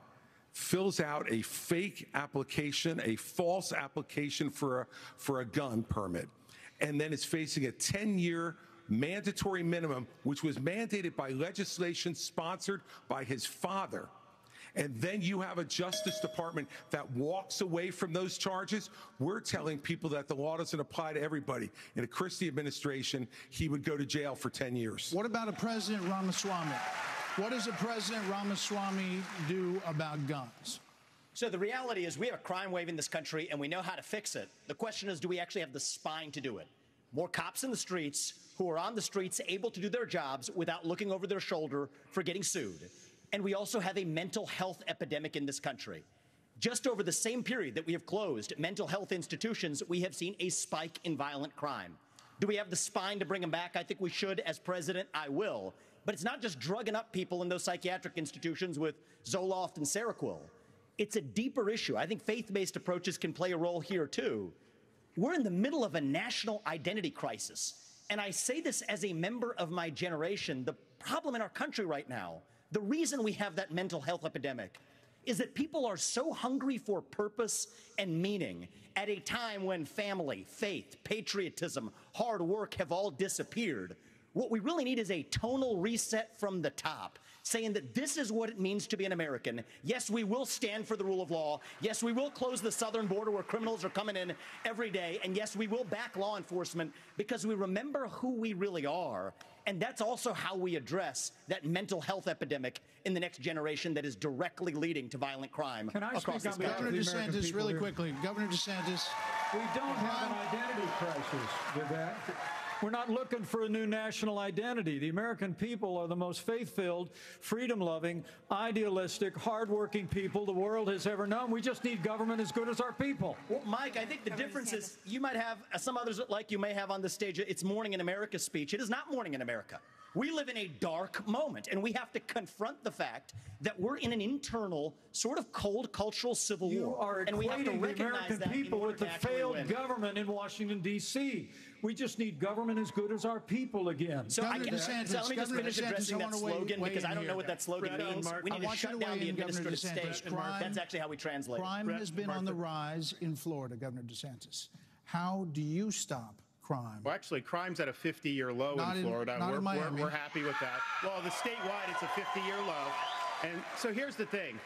fills out a fake application, a false application for a gun permit, and then is facing a 10-year mandatory minimum, which was mandated by legislation sponsored by his father, and then you have a Justice Department that walks away from those charges, we're telling people that the law doesn't apply to everybody. In a Christie administration, he would go to jail for 10 years. What about a President Ramaswamy? What does a President Ramaswamy do about guns? So the reality is we have a crime wave in this country, and we know how to fix it. The question is, do we actually have the spine to do it? More cops in the streets who are on the streets able to do their jobs without looking over their shoulder for getting sued. And we also have a mental health epidemic in this country. Just over the same period that we have closed mental health institutions, we have seen a spike in violent crime. Do we have the spine to bring them back? I think we should. As president, I will. But it's not just drugging up people in those psychiatric institutions with Zoloft and Seroquel. It's a deeper issue. I think faith-based approaches can play a role here, too. We're in the middle of a national identity crisis. And I say this as a member of my generation. The problem in our country right now, the reason we have that mental health epidemic, is that people are so hungry for purpose and meaning at a time when family, faith, patriotism, hard work have all disappeared. What we really need is a tonal reset from the top, saying that this is what it means to be an American. Yes, we will stand for the rule of law. Yes, we will close the southern border where criminals are coming in every day. And yes, we will back law enforcement because we remember who we really are. And that's also how we address that mental health epidemic in the next generation that is directly leading to violent crime across this country. Governor DeSantis, really quickly. Governor DeSantis. We don't have an identity crisis with that. We're not looking for a new national identity. The American people are the most faith-filled, freedom-loving, idealistic, hardworking people the world has ever known. We just need government as good as our people. Well, Mike, I think the difference is you might have, some others like you may have on the stage, it's Morning in America speech. It is not Morning in America. We live in a dark moment, and we have to confront the fact that we're in an internal, sort of cold cultural civil war. And we have to recognize the American people with the failed government in Washington, D.C. We just need government as good as our people again. So let me just finish addressing that slogan, because I don't know what that slogan means. We need to shut down the administrative state. That's actually how we translate it. Crime has been on the rise in Florida, Governor DeSantis. How do you stop crime? Well, actually, crime's at a 50-year low in Florida. We're happy with that. Well, the statewide, it's a 50-year low. And so here's the thing.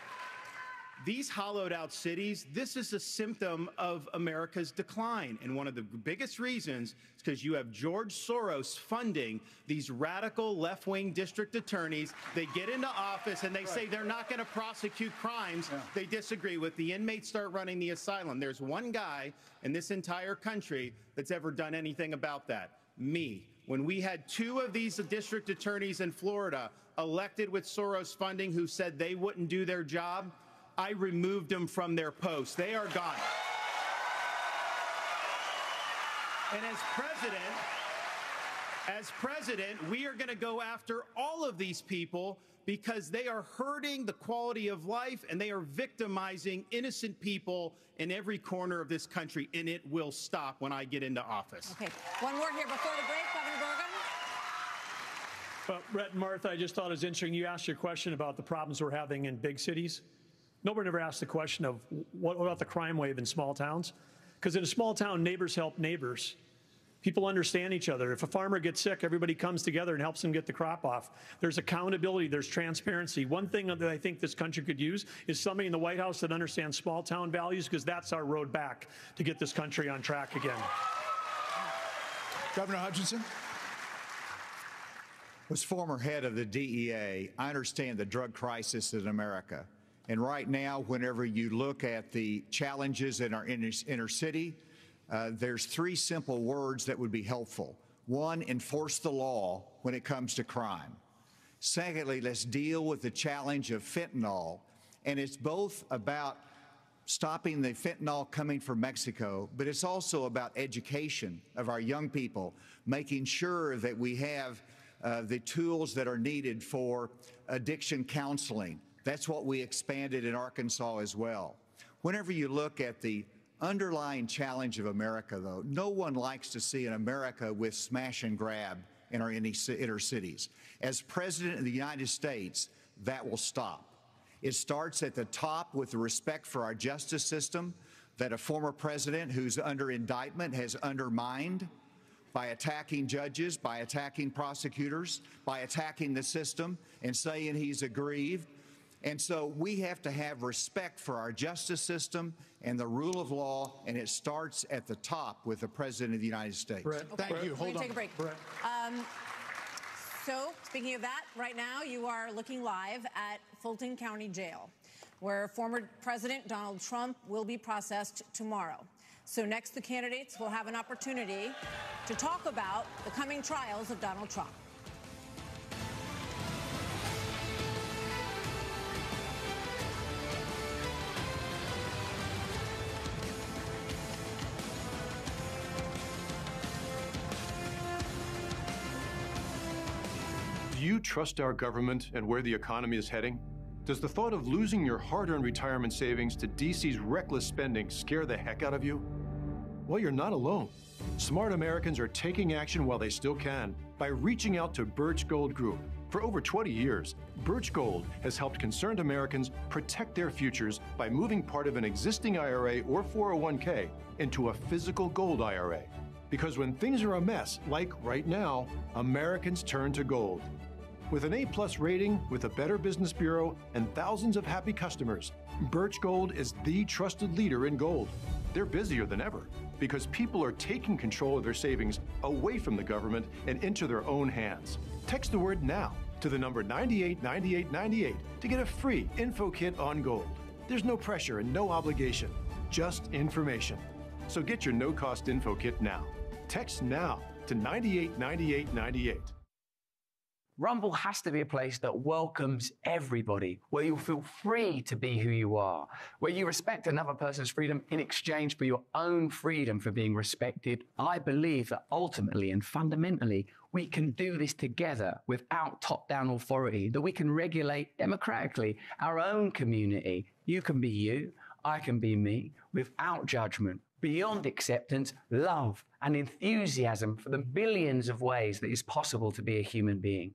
These hollowed-out cities, this is a symptom of America's decline. And one of the biggest reasons is because you have George Soros funding these radical left-wing district attorneys. They get into office and they say they're not going to prosecute crimes they disagree with. The inmates start running the asylum. There's one guy in this entire country that's ever done anything about that. Me. When we had two of these district attorneys in Florida elected with Soros funding who said they wouldn't do their job, I removed them from their posts. They are gone. And as president, we are going to go after all of these people because they are hurting the quality of life and they are victimizing innocent people in every corner of this country, and it will stop when I get into office. Okay, one more here before the break, Governor Bergen. Well, Brett and Martha, I just thought it was interesting. You asked your question about the problems we're having in big cities. Nobody ever asked the question of what about the crime wave in small towns? Because in a small town, neighbors help neighbors. People understand each other. If a farmer gets sick, everybody comes together and helps him get the crop off. There's accountability. There's transparency. One thing that I think this country could use is somebody in the White House that understands small town values, because that's our road back to get this country on track again. Governor Hutchinson. As former head of the DEA, I understand the drug crisis in America. And right now, whenever you look at the challenges in our inner city, there's three simple words that would be helpful. One, enforce the law when it comes to crime. Secondly, let's deal with the challenge of fentanyl. And it's both about stopping the fentanyl coming from Mexico, but it's also about education of our young people, making sure that we have the tools that are needed for addiction counseling. That's what we expanded in Arkansas as well. Whenever you look at the underlying challenge of America, though, no one likes to see an America with smash and grab in our inner cities. As President of the United States, that will stop. It starts at the top with the respect for our justice system that a former president who's under indictment has undermined by attacking judges, by attacking prosecutors, by attacking the system and saying he's aggrieved. And so we have to have respect for our justice system and the rule of law, and it starts at the top with the President of the United States. Thank you. Hold on. Take a break. So, speaking of that, right now you are looking live at Fulton County Jail, where former President Donald Trump will be processed tomorrow. So next, the candidates will have an opportunity to talk about the coming trials of Donald Trump. Do you trust our government and where the economy is heading? Does the thought of losing your hard-earned retirement savings to DC's reckless spending scare the heck out of you? Well, you're not alone. Smart Americans are taking action while they still can by reaching out to Birch Gold Group. For over 20 years, Birch Gold has helped concerned Americans protect their futures by moving part of an existing IRA or 401k into a physical gold IRA. Because when things are a mess, like right now, Americans turn to gold. With an A+ rating, with a Better Business Bureau, and thousands of happy customers, Birch Gold is the trusted leader in gold. They're busier than ever because people are taking control of their savings away from the government and into their own hands. Text the word NOW to the number 989898 to get a free info kit on gold. There's no pressure and no obligation, just information. So get your no-cost info kit now. Text NOW to 989898. Rumble has to be a place that welcomes everybody, where you feel free to be who you are, where you respect another person's freedom in exchange for your own freedom for being respected. I believe that ultimately and fundamentally, we can do this together without top-down authority, that we can regulate democratically our own community. You can be you, I can be me, without judgment, beyond acceptance, love, and enthusiasm for the billions of ways that it's possible to be a human being.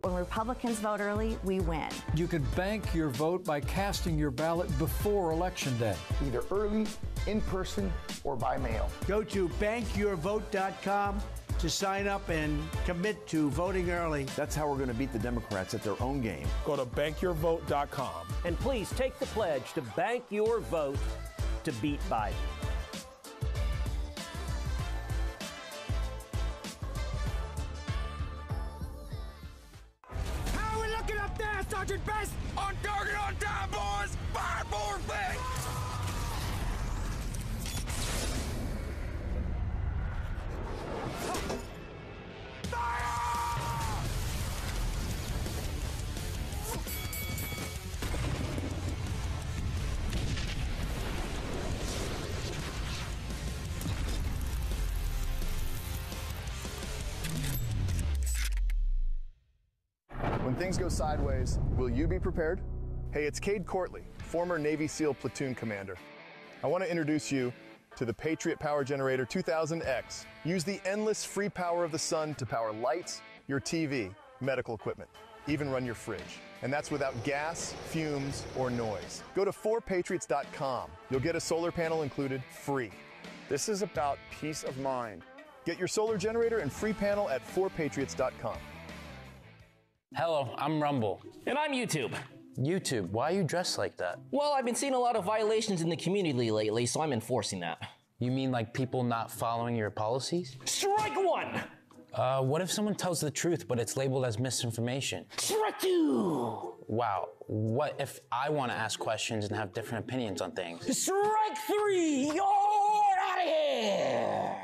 When Republicans vote early, we win. You could bank your vote by casting your ballot before Election Day. Either early, in person, or by mail. Go to bankyourvote.com to sign up and commit to voting early. That's how we're going to beat the Democrats at their own game. Go to bankyourvote.com. And please take the pledge to bank your vote to beat Biden. How are we looking up there, Sergeant Best? On target, on time, boys! Fire more things! When things go sideways, will you be prepared? Hey, it's Cade Courtley, former Navy SEAL platoon commander. I want to introduce you to the Patriot Power Generator 2000X. Use the endless free power of the sun to power lights, your TV, medical equipment, even run your fridge. And that's without gas, fumes, or noise. Go to 4patriots.com. You'll get a solar panel included free. This is about peace of mind. Get your solar generator and free panel at 4patriots.com. Hello, I'm Rumble. And I'm YouTube. YouTube, why are you dressed like that? Well, I've been seeing a lot of violations in the community lately, so I'm enforcing that. You mean like people not following your policies? Strike one! What if someone tells the truth, but it's labeled as misinformation? Strike two! Wow, what if I want to ask questions and have different opinions on things? Strike three! You're out of here!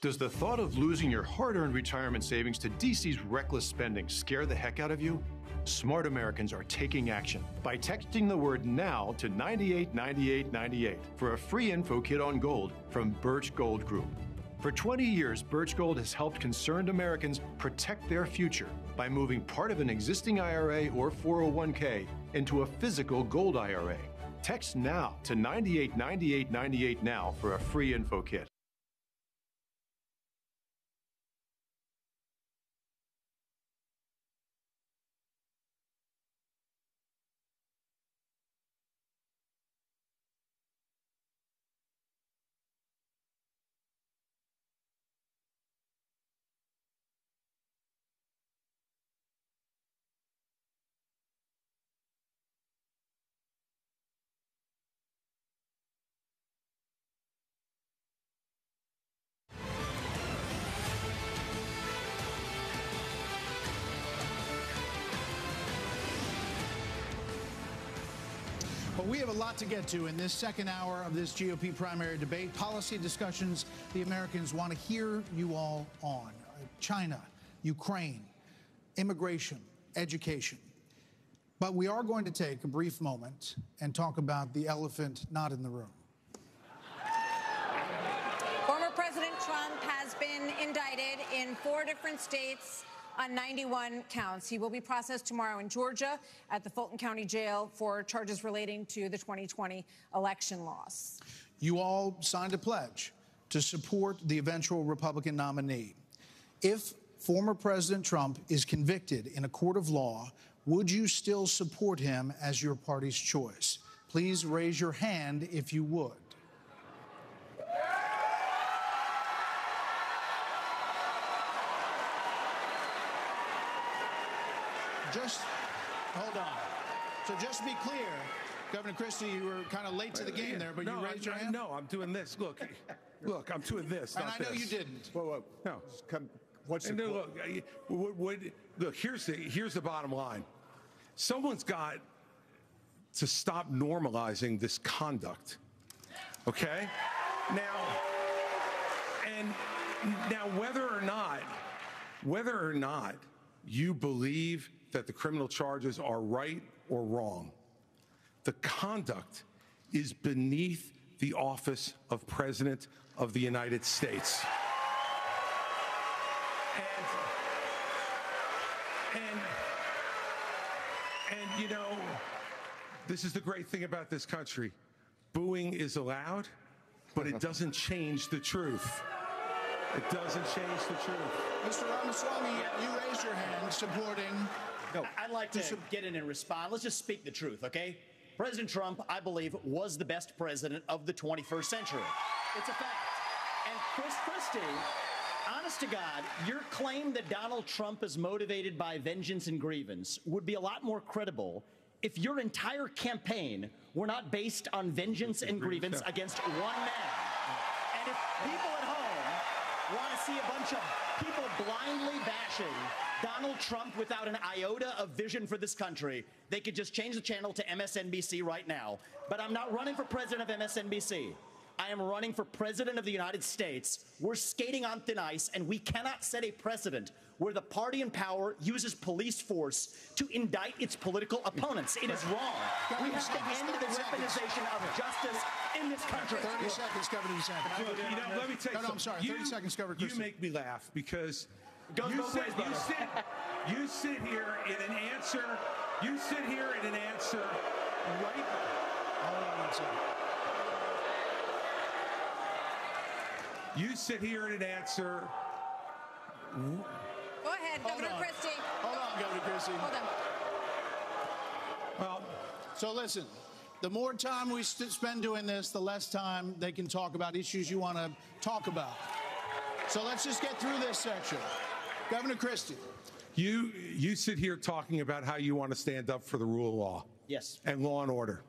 Does the thought of losing your hard-earned retirement savings to DC's reckless spending scare the heck out of you? Smart Americans are taking action by texting the word NOW to 989898 for a free info kit on gold from Birch Gold Group. For 20 years, Birch Gold has helped concerned Americans protect their future by moving part of an existing IRA or 401k into a physical gold IRA. Text NOW to 989898 now for a free info kit. we have a lot to get to in this second hour of this GOP primary debate. Policy discussions the Americans want to hear you all on. China, Ukraine, immigration, education. But we are going to take a brief moment and talk about the elephant not in the room. Former President Trump has been indicted in 4 different states on 91 counts. He will be processed tomorrow in Georgia at the Fulton County Jail for charges relating to the 2020 election loss. You all signed a pledge to support the eventual Republican nominee. If former President Trump is convicted in a court of law, would you still support him as your party's choice? Please raise your hand if you would. Just hold on. So just to be clear, Governor Christie, you were kind of late to the game there, but you raised your hand? No, I'm doing this. Look, I'm doing this. And I know you didn't. Whoa. No. What's the look, here's the bottom line. Someone's got to stop normalizing this conduct. Okay? Now whether or not you believe that the criminal charges are right or wrong, the conduct is beneath the office of President of the United States. And you know, this is the great thing about this country. Booing is allowed, but it doesn't change the truth. It doesn't change the truth. Mr. Ramaswamy, you raised your hand supporting. I'd like to get in and respond. Let's just speak the truth, okay? President Trump, I believe, was the best president of the 21st century. It's a fact. And Chris Christie, honest to God, your claim that Donald Trump is motivated by vengeance and grievance would be a lot more credible if your entire campaign were not based on vengeance and grievance against one man. And if people at home want to see a bunch of people blindly bashing Donald Trump without an iota of vision for this country, they could just change the channel to MSNBC right now. But I'm not running for president of MSNBC. I am running for president of the United States. We're skating on thin ice, and we cannot set a precedent where the party in power uses police force to indict its political opponents. It is wrong. We have to end the weaponization of justice in this country. 30 seconds, Governor DeSantis. Look, let me tell you something. No, I'm sorry. 30 seconds, Governor Christie. You make me laugh because you sit here in an answer. You sit here in an answer right. Hold on one second. You sit here in an answer. Go ahead, Governor Christie. Hold on, Governor Christie. Hold on. Well, so listen, the more time we spend doing this, the less time they can talk about issues you want to talk about. So let's just get through this section. Governor Christie. You sit here talking about how you want to stand up for the rule of law. Yes. And law and order.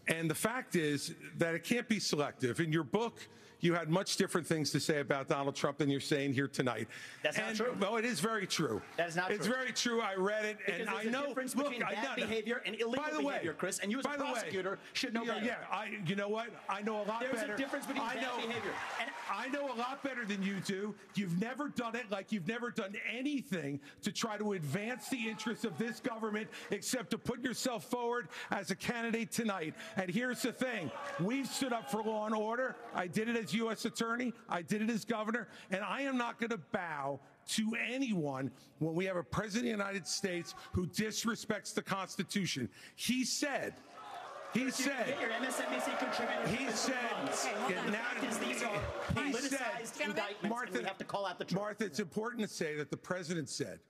And the fact is that it can't be selective. In your book, you had much different things to say about Donald Trump than you're saying here tonight. That's not true. Well, it is very true. That is not true. It's very true. I read it, and I know. There's a difference between bad behavior and illegal behavior, Chris. And you, as a prosecutor, should know better. Yeah, you know what? I know a lot better. There's a difference between bad behavior. And I know a lot better than you do. You've never done it like you've never done anything to try to advance the interests of this government except to put yourself forward as a candidate tonight. And here's the thing. We've stood up for law and order. I did it as U.S. Attorney. I did it as governor. And I am not going to bow to anyone when we have a president of the United States who disrespects the Constitution. He said, Get your MSNBC contributor. He said, these are politicized indictments, Martha, and we have to call out the truth. Martha, it's important to say that the president said,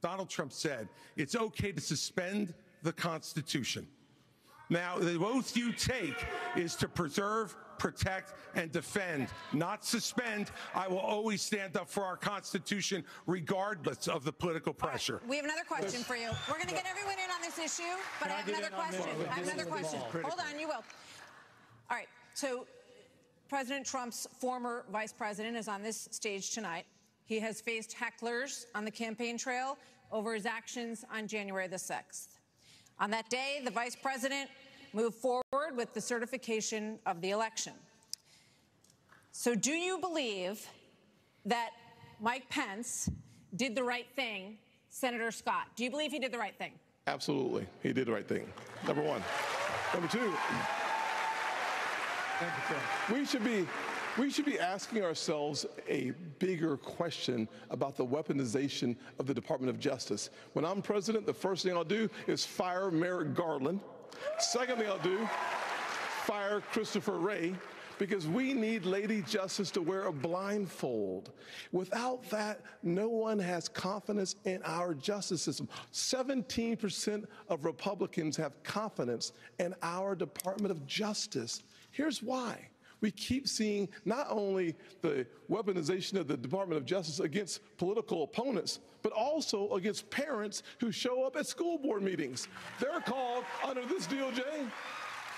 Donald Trump said, it's okay to suspend the Constitution. Now, the oath you take is to preserve, protect, and defend, not suspend. I will always stand up for our Constitution, regardless of the political pressure. Right, we have another question for you. We're going to get everyone in on this issue, but I have another question. Hold on, you will. All right, so President Trump's former vice president is on this stage tonight. He has faced hecklers on the campaign trail over his actions on January the 6th. On that day, the vice president move forward with the certification of the election. So do you believe that Mike Pence did the right thing, Senator Scott? Do you believe he did the right thing? Absolutely. He did the right thing. Number one. Number two, we should be asking ourselves a bigger question about the weaponization of the Department of Justice. When I'm president, the first thing I'll do is fire Merrick Garland. Second thing I'll do, fire Christopher Wray, because we need Lady Justice to wear a blindfold. Without that, no one has confidence in our justice system. 17% of Republicans have confidence in our Department of Justice. Here's why. We keep seeing not only the weaponization of the Department of Justice against political opponents, but also against parents who show up at school board meetings. They're called, under this DOJ,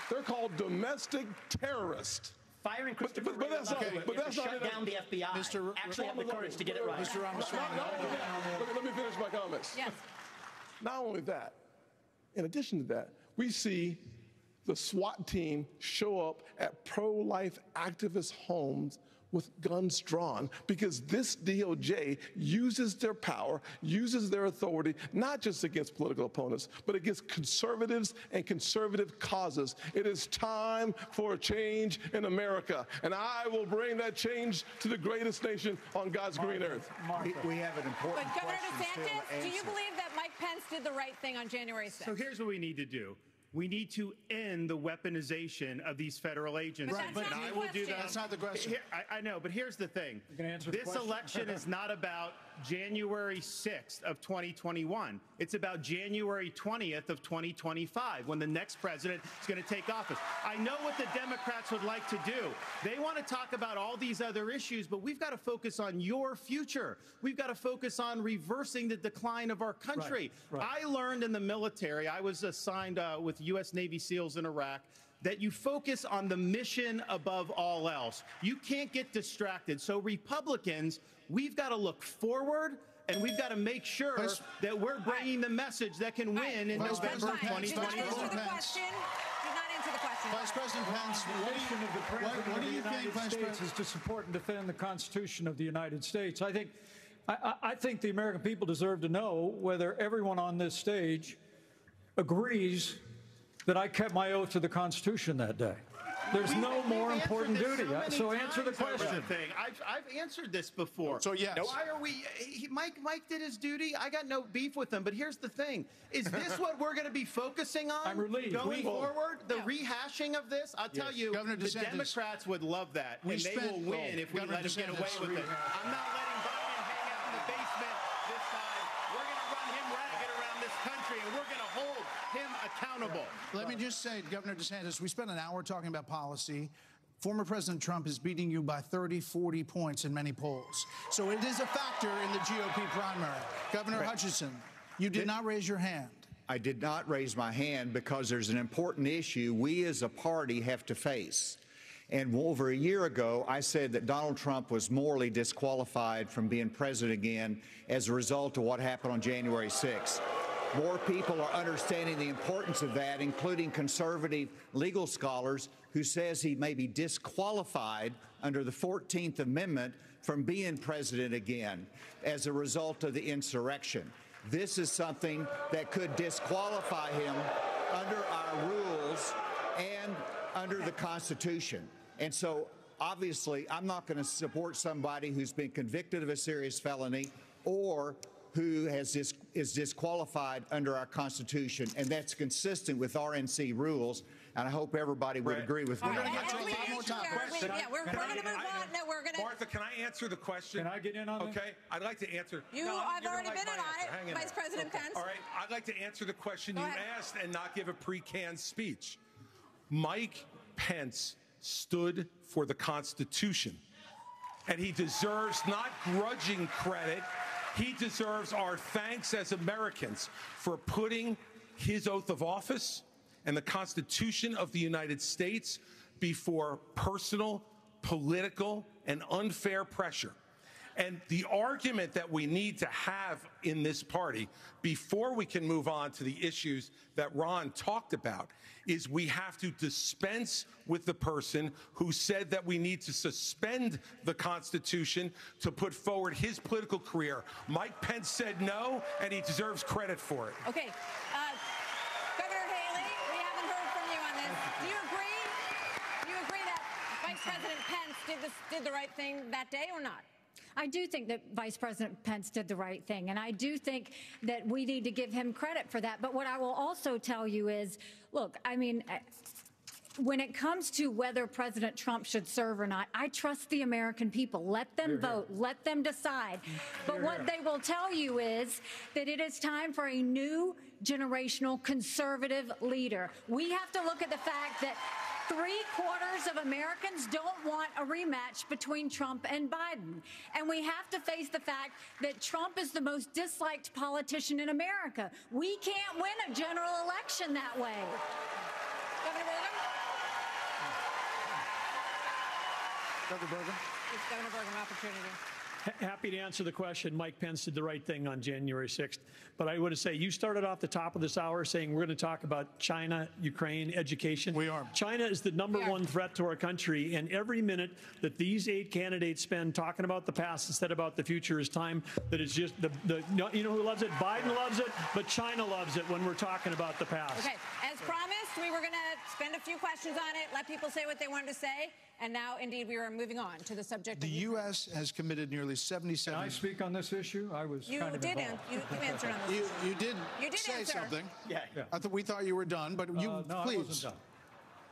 they're called domestic terrorists. Firing Christopher Wray shut down the FBI. Actually have the courage to get it right. Mr. Ramaswamy, let me finish my comments. Yes. Not only that, in addition to that, we see the SWAT team show up at pro-life activist homes with guns drawn because this DOJ uses their power, uses their authority, not just against political opponents, but against conservatives and conservative causes. It is time for a change in America, and I will bring that change to the greatest nation on God's green earth. We have an important But Governor question DeSantis, do you believe that Mike Pence did the right thing on January 6th? So here's what we need to do. We need to end the weaponization of these federal agencies. Right, but I will do that. That's not the question. I know, but here's the thing. This election is not about January 6th of 2021. It's about January 20th of 2025, when the next president is going to take office. I know what the Democrats would like to do. They want to talk about all these other issues, but we've got to focus on your future. We've got to focus on reversing the decline of our country. Right. I learned in the military, I was assigned with U.S. Navy SEALs in Iraq, that you focus on the mission above all else. You can't get distracted. So Republicans, we've got to look forward, and we've got to make sure that we're bringing the message that can win in November 2024. Vice President Pence, what do you think, Vice President? Is to support and defend the Constitution of the United States. I think the American people deserve to know whether everyone on this stage agrees that I kept my oath to the Constitution that day. There's no more important duty. So answer the question. I've answered this before. So yes. Why are we? Mike did his duty. I got no beef with him. But here's the thing: is this what we're going to be focusing on? I'm relieved. Going forward, the rehashing of this. I'll tell you, Governor the DeSantis, Democrats would love that, and they will win if we let them get away with it. I'm not letting Biden hang out in the basement this time. We're going to run him ragged around this country, and we're going to hold him accountable. Let me just say, Governor DeSantis, we spent an hour talking about policy. Former President Trump is beating you by 30, 40 points in many polls. So it is a factor in the GOP primary. Governor Hutchinson, you did not raise your hand. I did not raise my hand because there's an important issue we as a party have to face. And over a year ago, I said that Donald Trump was morally disqualified from being president again as a result of what happened on January 6th. More people are understanding the importance of that, including conservative legal scholars who says he may be disqualified under the 14th Amendment from being president again as a result of the insurrection. This is something that could disqualify him under our rules and under the Constitution. And so, obviously, I'm not going to support somebody who's been convicted of a serious felony or who is disqualified under our Constitution, and that's consistent with RNC rules, and I hope everybody would agree with me. We're going to get to a lot more time. Martha, can I answer the question? Can I get in on it? Okay, I'd like to answer. I've already been on it, Vice President Pence. All right, I'd like to answer the question you asked and not give a pre-canned speech. Mike Pence stood for the Constitution, and he deserves not grudging credit. He deserves our thanks as Americans for putting his oath of office and the Constitution of the United States before personal, political, and unfair pressure. And the argument that we need to have in this party before we can move on to the issues that Ron talked about is we have to dispense with the person who said that we need to suspend the Constitution to put forward his political career. Mike Pence said no, and he deserves credit for it. Okay. Governor Haley, we haven't heard from you on this. Do you agree? Do you agree that Vice President Pence did the right thing that day or not? I do think that Vice President Pence did the right thing, and I do think that we need to give him credit for that. But what I will also tell you is, look, I mean, when it comes to whether President Trump should serve or not, I trust the American people. Let them vote. Let them decide. But what they will tell you is that it is time for a new generational conservative leader. We have to look at the fact that 3/4 of Americans don't want a rematch between Trump and Biden. And we have to face the fact that Trump is the most disliked politician in America. We can't win a general election that way. Governor Burgum? Governor Burgum? It's Governor Burgum, opportunity. Happy to answer the question. Mike Pence did the right thing on January 6th. But I want to say, you started off the top of this hour saying we're going to talk about China, Ukraine, education. We are. China is the #1 threat to our country. And every minute that these 8 candidates spend talking about the past instead about the future is time that is just you know who loves it? Biden loves it, but China loves it when we're talking about the past. Okay. As promised, we were going to spend a few questions on it, let people say what they wanted to say. And now, indeed, we are moving on to the subject. The U.S. has committed nearly 77. Can I speak on this issue? I was kind of involved. You answered on this issue. You did say answer. something. Yeah. We thought you were done, but you no, please. I wasn't done.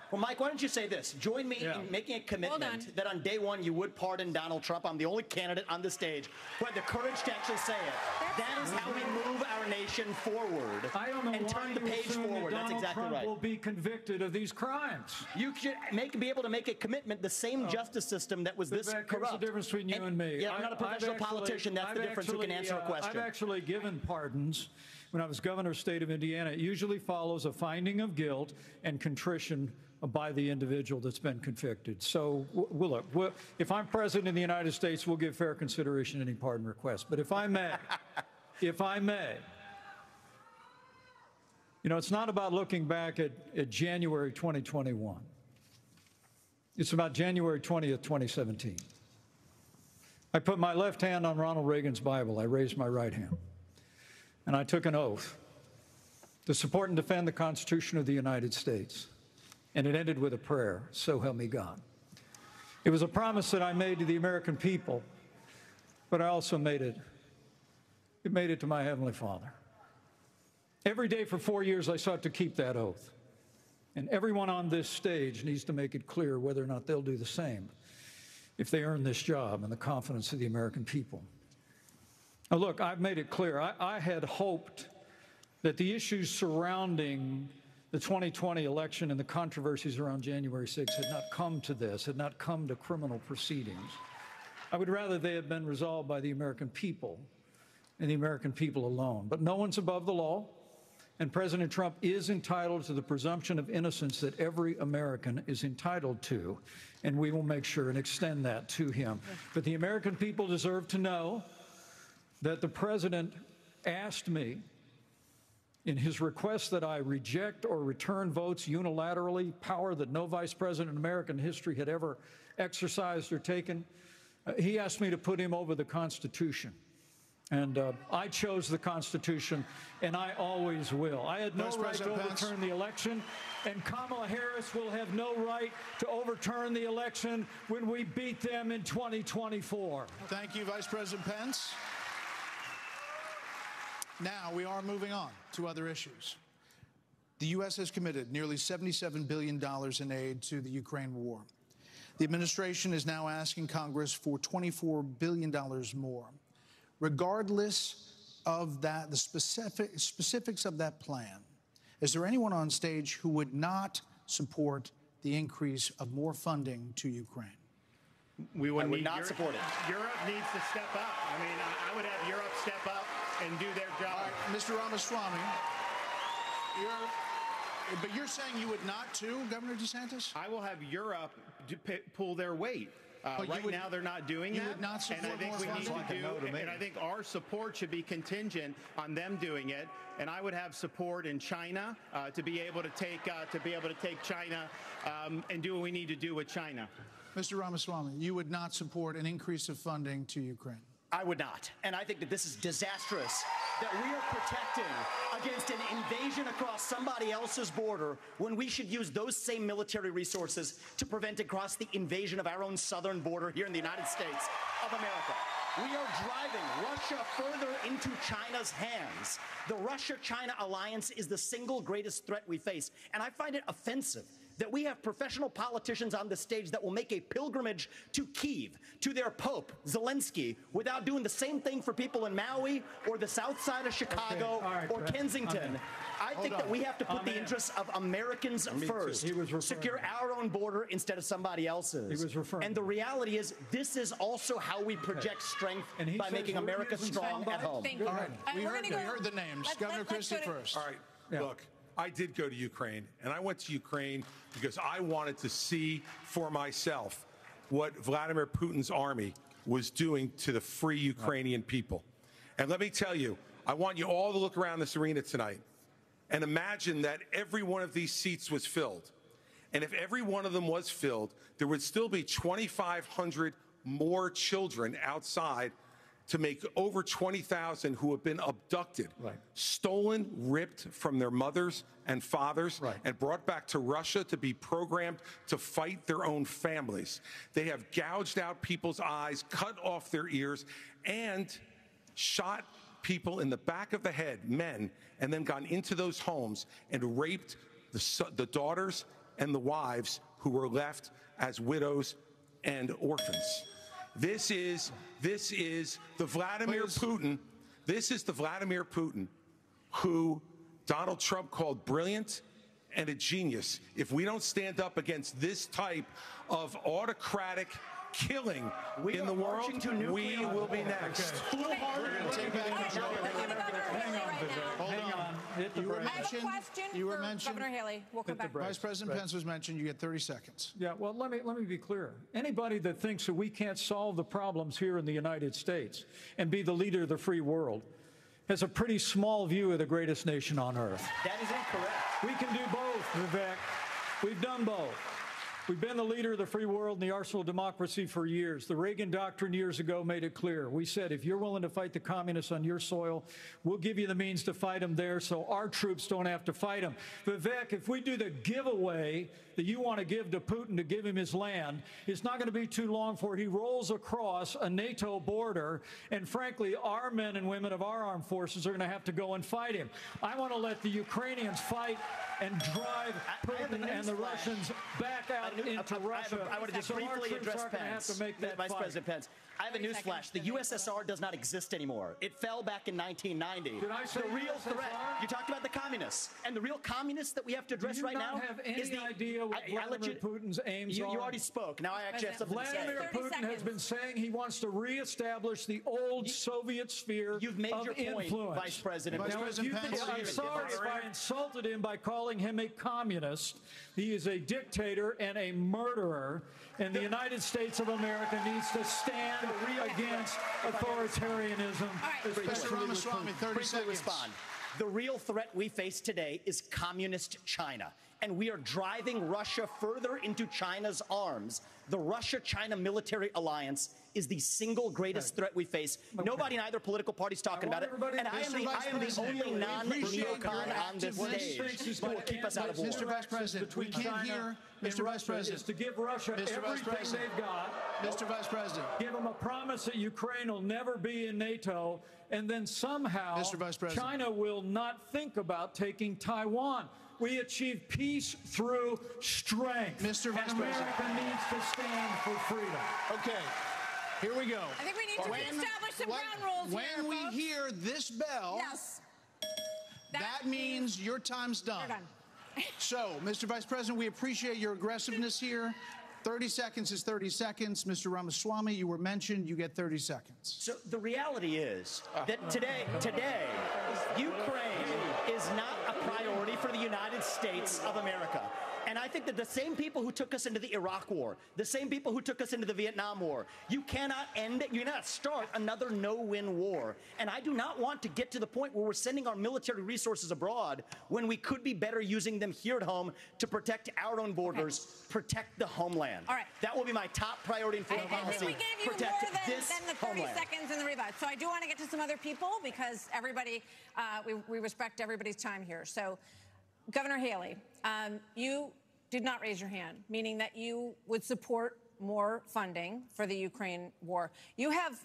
Well, Mike, why don't you say this? Join me in making a commitment that on day one you would pardon Donald Trump. I'm the only candidate on the stage who had the courage to actually say it. That is how we move our nation forward. I don't know and why turn the you page assume forward. that That's Donald exactly Trump right. will be convicted of these crimes. You should be able to make a commitment. The same justice system that was this corrupt. Here's the difference between you and me. Yeah, I'm not a professional politician. That's the difference. Who can answer a question? I've actually given pardons when I was governor of the state of Indiana. It usually follows a finding of guilt and contrition by the individual that's been convicted. So, look, if I'm president of the United States, we'll give fair consideration to any pardon request. But if I may, you know, it's not about looking back at January 2021. It's about January 20th, 2017. I put my left hand on Ronald Reagan's Bible. I raised my right hand. And I took an oath to support and defend the Constitution of the United States. And it ended with a prayer, so help me God. It was a promise that I made to the American people, but I also made it to my Heavenly Father. Every day for 4 years, I sought to keep that oath. And everyone on this stage needs to make it clear whether or not they'll do the same if they earn this job and the confidence of the American people. Now, look, I've made it clear. I had hoped that the issues surrounding the 2020 election and the controversies around January 6th had not come to this, had not come to criminal proceedings. I would rather they had been resolved by the American people and the American people alone. But no one's above the law, and President Trump is entitled to the presumption of innocence that every American is entitled to, and we will make sure and extend that to him. But the American people deserve to know that the president asked me in his request that I reject or return votes unilaterally, power that no vice president in American history had ever exercised or taken. He asked me to put him over the Constitution. And I chose the Constitution, and I always will. I had no right to overturn the election, and Kamala Harris will have no right to overturn the election when we beat them in 2024. Thank you, Vice President Pence. Now we are moving on to other issues. The U.S. has committed nearly $77 billion in aid to the Ukraine war. The administration is now asking Congress for $24 billion more. Regardless of that, the specifics of that plan, is there anyone on stage who would not support the increase of more funding to Ukraine? We would not support it. Europe needs to step up. I mean, I would have Europe step up and do their job. Mr. Ramaswamy, but you're saying you would not too, Governor DeSantis? I will have Europe pull their weight. Right now, they're not doing that. You would not support and I think more we need funding? to do, and I think our support should be contingent on them doing it. And I would have support in China to be able to take China and do what we need to do with China. Mr. Ramaswamy, you would not support an increase of funding to Ukraine? I would not. And I think that this is disastrous, that we are protecting against an invasion across somebody else's border when we should use those same military resources to prevent across the invasion of our own southern border here in the United States of America. We are driving Russia further into China's hands. The Russia-China alliance is the single greatest threat we face. And I find it offensive that we have professional politicians on the stage that will make a pilgrimage to Kyiv, to their Pope, Zelensky, without doing the same thing for people in Maui or the south side of Chicago or Kensington. I think that we have to put the interests of Americans first, secure our own border instead of somebody else's. And the reality is, this is also how we project strength by making America strong at home. All right, we heard the names. Governor Christie first. All right, look. I did go to Ukraine, and I went to Ukraine because I wanted to see for myself what Vladimir Putin's army was doing to the free Ukrainian people. And let me tell you, I want you all to look around this arena tonight and imagine that every one of these seats was filled. And if every one of them was filled, there would still be 2,500 more children outside to make over 20,000 who have been abducted, stolen, ripped from their mothers and fathers, and brought back to Russia to be programmed to fight their own families. They have gouged out people's eyes, cut off their ears, and shot people in the back of the head, men, and then gone into those homes and raped the daughters and the wives who were left as widows and orphans. This is the Vladimir Putin. This is the Vladimir Putin who Donald Trump called brilliant and a genius. If we don't stand up against this type of autocratic killing in the world, we will be next. You were mentioned. Governor Haley. We'll come back. Vice President Pence was mentioned. You get 30 seconds. Yeah, well, let me be clear. Anybody that thinks that we can't solve the problems here in the United States and be the leader of the free world has a pretty small view of the greatest nation on earth. That is incorrect. We can do both, Vivek. We've done both. We've been the leader of the free world and the arsenal of democracy for years. The Reagan Doctrine years ago made it clear. We said, if you're willing to fight the communists on your soil, we'll give you the means to fight them there so our troops don't have to fight them. Vivek, if we do the giveaway that you want to give to Putin to give him his land, it's not going to be too long before he rolls across a NATO border, and frankly, our men and women of our armed forces are going to have to go and fight him. I want to let the Ukrainians fight and drive Putin and the Russians back out into Russia. I want to just briefly address Pence. Vice President Pence. I have a newsflash. The USSR does not exist anymore. It fell back in 1990. Did I say the real USSR? threat? You talked about the communists, and the real communists that we have to address right now have any is the idea what Vladimir Putin's aims are? You already spoke. Now I actually have something to say. Vladimir Putin has been saying he wants to reestablish the old Soviet sphere You've made of your point, influence. Vice President. Now, I'm sorry if I insulted him by calling him a communist. He is a dictator and a murderer, and the United States of America needs to stand against authoritarianism. Mr. Ramaswamy, 30 seconds. Respond. The real threat we face today is communist China, and we are driving Russia further into China's arms. The Russia-China military alliance is the single greatest threat we face. Nobody in either political party is talking about it, and I am the only non-neocon on this stage. But keep us out of war. Mr. Vice President, we can't hear. Mr. Vice President, is to give Russia everything they've got. Mr. Vice President, give them a promise that Ukraine will never be in NATO, and then somehow China will not think about taking Taiwan. We achieve peace through strength. Mr. Vice President, America needs to stand for freedom. Okay. Here we go. I think we need to establish some ground rules when here, we folks. hear this bell, that means your time's done. You're done. So, Mr. Vice President, we appreciate your aggressiveness here. 30 seconds is 30 seconds. Mr. Ramaswamy, you were mentioned. You get 30 seconds. So the reality is that today, Ukraine is not a priority for the United States of America. And I think that the same people who took us into the Iraq War, the same people who took us into the Vietnam War, you cannot end it. You cannot start another no-win war. And I do not want to get to the point where we're sending our military resources abroad when we could be better using them here at home to protect our own borders, protect the homeland. All right. That will be my top priority in foreign policy. I think we gave you protect more than the 30 homeland. seconds in the rebut. So I do want to get to some other people because everybody, we respect everybody's time here. So, Governor Haley, you did not raise your hand, meaning that you would support more funding for the Ukraine war. You have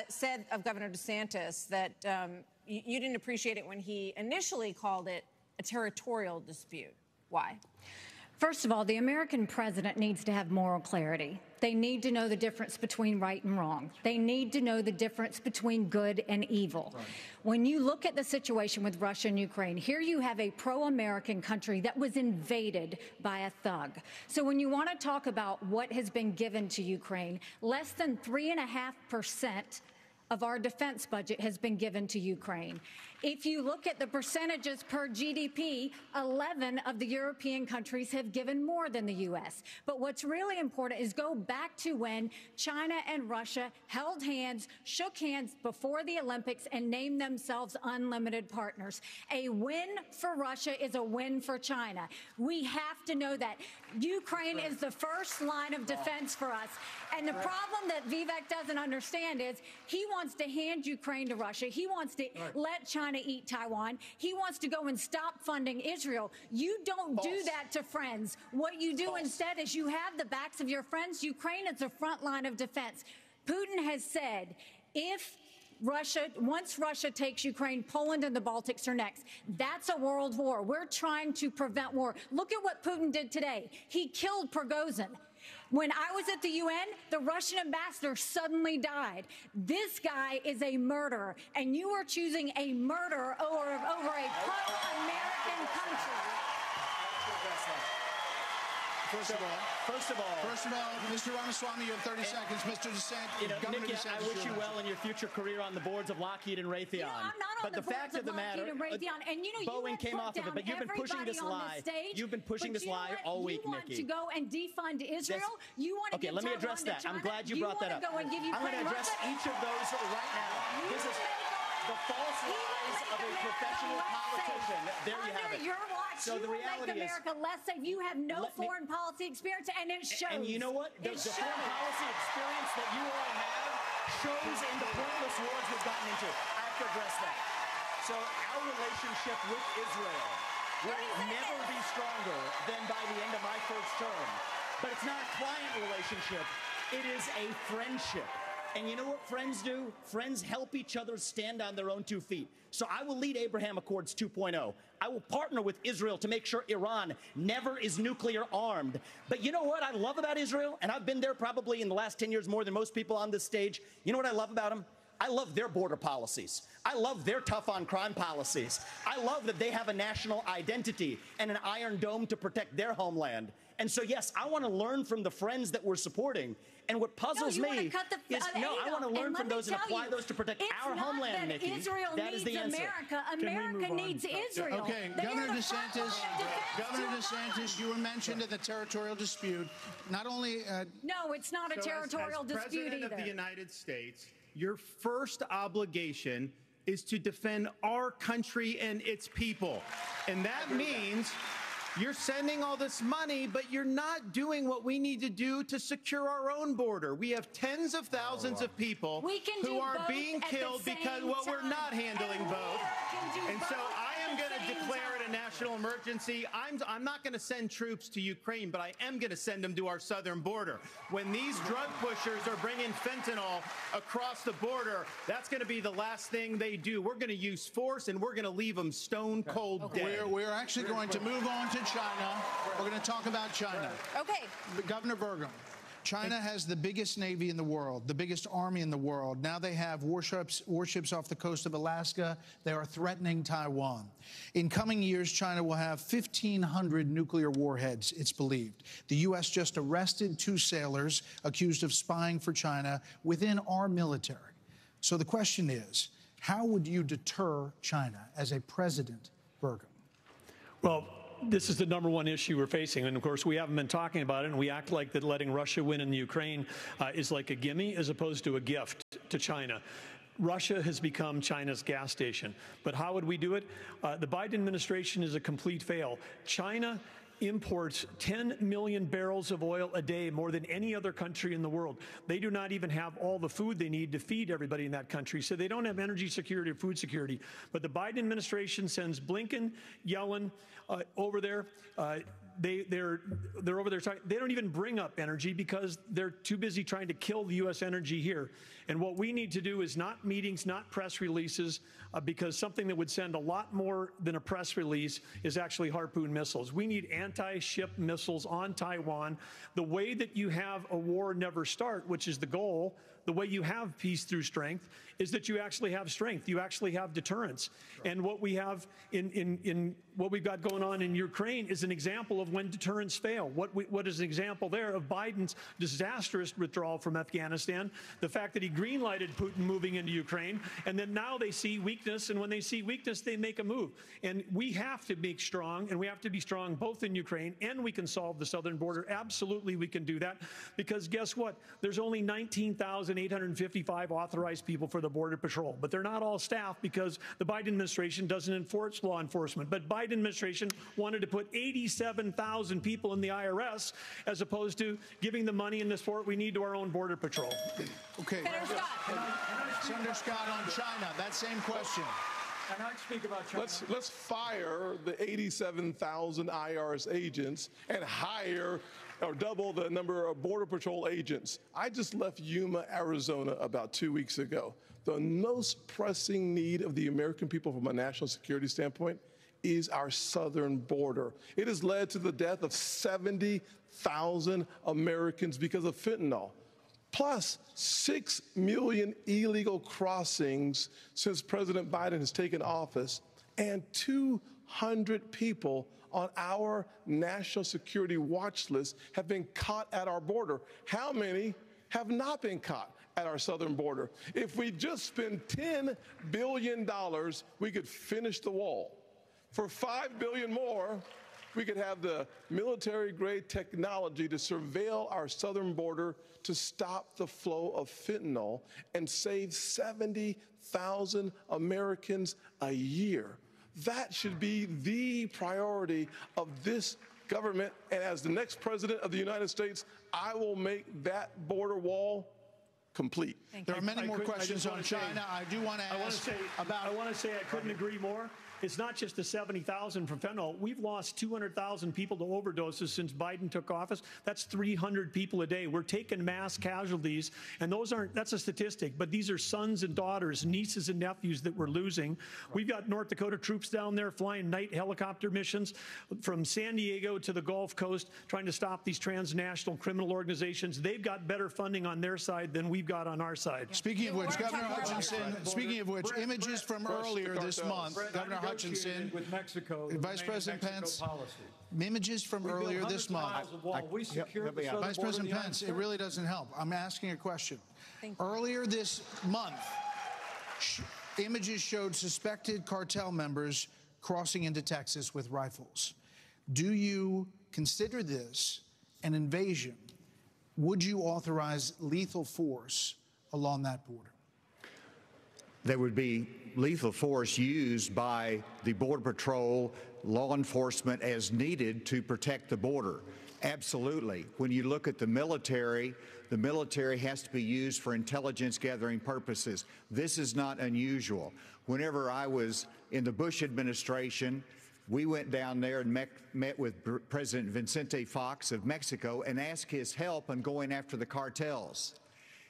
said of Governor DeSantis that you didn't appreciate it when he initially called it a territorial dispute. Why? First of all, the American president needs to have moral clarity. They need to know the difference between right and wrong. They need to know the difference between good and evil. Right. When you look at the situation with Russia and Ukraine, here you have a pro-American country that was invaded by a thug. So when you want to talk about what has been given to Ukraine, less than 3.5% of our defense budget has been given to Ukraine. If you look at the percentages per GDP, 11 of the European countries have given more than the U.S. But what's really important is go back to when China and Russia held hands, shook hands before the Olympics, and named themselves unlimited partners. A win for Russia is a win for China. We have to know that. Ukraine is the first line of defense for us. And the problem that Vivek doesn't understand is he wants to hand Ukraine to Russia. He wants to let China eat Taiwan. He wants to go and stop funding Israel. You don't do that to friends. What you do instead is you have the backs of your friends. Ukraine is the front line of defense. Putin has said once Russia takes Ukraine, Poland and the Baltics are next. That's a world war. We're trying to prevent war. Look at what Putin did today. He killed Prigozhin. When I was at the UN, the Russian ambassador suddenly died. This guy is a murderer, and you are choosing a murderer over a pro-American country. First of all, Mr. Ramaswamy, you have 30 seconds. Mr. DeSantis, Nikki, I wish you well in your future career on the boards of Lockheed and Raytheon. I'm not on the boards of Lockheed and Raytheon. And Boeing came off of it, but you've been pushing this lie. You've been pushing this lie all week, Nikki. You want to go and defund Israel? You want to okay, let me address that. I'm glad you brought that up. I'm going to address each of those right now. This is the false lies of a professional politician. There you have it. Your watch, so the reality make America less safe. You have no foreign policy experience, and it shows. And you know what? The foreign policy experience that you all have shows in the pointless wars we've gotten into. I have to address that. So our relationship with Israel will never be stronger than by the end of my first term. But it's not a client relationship. It is a friendship. And you know what friends do? Friends help each other stand on their own 2 feet. So I will lead Abraham Accords 2.0. I will partner with Israel to make sure Iran never is nuclear armed. But you know what I love about Israel? And I've been there probably in the last 10 years more than most people on this stage. You know what I love about them? I love their border policies. I love their tough on crime policies. I love that they have a national identity and an iron dome to protect their homeland. And so, yes, I want to learn from the friends that we're supporting. And what puzzles me is, I want to learn from those and apply those to protect our homeland, Nikki. Israel that is the needs answer. America needs Israel. Okay, Governor DeSantis, you were mentioned in the territorial dispute. Not only... no, it's not a territorial dispute either. As President of the United States, your first obligation is to defend our country and its people. And that means... you're sending all this money, but you're not doing what we need to do to secure our own border. We have tens of thousands of people who are being killed because, well, we're not handling both. And so I am going to declare it a national emergency. I'm not going to send troops to Ukraine, but I am going to send them to our southern border. When these drug pushers are bringing fentanyl across the border, that's going to be the last thing they do. We're going to use force, and we're going to leave them stone cold dead. We're actually going to move on to China. We're going to talk about China. Okay. Governor Burgum, China has the biggest Navy in the world, the biggest Army in the world. Now they have warships off the coast of Alaska. They are threatening Taiwan. In coming years, China will have 1,500 nuclear warheads, it's believed. The U.S. just arrested 2 sailors accused of spying for China within our military. So the question is, how would you deter China as a president, Burgum? Well, this is the #1 issue we're facing. And, of course, we haven't been talking about it, and we act like that letting Russia win in the Ukraine is like a gimme as opposed to a gift to China. Russia has become China's gas station. But how would we do it? The Biden administration is a complete fail. China imports 10 million barrels of oil a day, more than any other country in the world. They do not even have all the food they need to feed everybody in that country, so they don't have energy security or food security. But the Biden administration sends Blinken, Yellen over there. They're over there talking. They don't even bring up energy because they're too busy trying to kill the U.S. energy here. And what we need to do is not meetings, not press releases, because something that would send a lot more than a press release is actually Harpoon missiles. We need anti-ship missiles on Taiwan. The way that you have a war never start, which is the goal, the way you have peace through strength, is that you actually have strength. You actually have deterrence. Right. And what we have in what we've got going on in Ukraine is an example of when deterrence fail. What is an example there of Biden's disastrous withdrawal from Afghanistan, the fact that he green-lighted Putin moving into Ukraine, and then now they see weakness, and when they see weakness, they make a move. And we have to be strong, and we have to be strong both in Ukraine, and we can solve the southern border. Absolutely, we can do that, because guess what? There's only 19,855 authorized people for the Border Patrol, but they're not all staff because the Biden administration doesn't enforce law enforcement. But Biden administration wanted to put 87,000 people in the IRS as opposed to giving the money in the support we need to our own Border Patrol. Okay. Senator Scott, on China, that same question. And I speak about China. Let's fire the 87,000 IRS agents and hire or double the number of Border Patrol agents. I just left Yuma, Arizona about 2 weeks ago. The most pressing need of the American people from a national security standpoint is our southern border. It has led to the death of 70,000 Americans because of fentanyl, plus 6 million illegal crossings since President Biden has taken office, and 200 people on our national security watch list have been caught at our border. How many have not been caught at our southern border? If we just spend $10 billion, we could finish the wall. For $5 billion more, we could have the military-grade technology to surveil our southern border to stop the flow of fentanyl and save 70,000 Americans a year. That should be the priority of this government. And as the next president of the United States, I will make that border wall complete. There are many more questions on China. I do want to ask about. I want to say I couldn't agree more. It's not just the 70,000 from fentanyl. We've lost 200,000 people to overdoses since Biden took office. That's 300 people a day. We're taking mass casualties, and that's a statistic, but these are sons and daughters, nieces and nephews that we're losing. We've got North Dakota troops down there flying night helicopter missions from San Diego to the Gulf Coast, trying to stop these transnational criminal organizations. They've got better funding on their side than we've got on our side. Speaking of which, Governor Hutchinson, images from earlier this month, Governor Hutchinson, with Mexico, Vice President Pence, policy. Images from earlier this month. Vice President Pence, it really doesn't help. I'm asking a question. Earlier this month, images showed suspected cartel members crossing into Texas with rifles. Do you consider this an invasion? Would you authorize lethal force along that border? There would be lethal force used by the Border Patrol, law enforcement as needed to protect the border. Absolutely. When you look at the military has to be used for intelligence gathering purposes. This is not unusual. Whenever I was in the Bush administration, we went down there and met with President Vicente Fox of Mexico and asked his help in going after the cartels.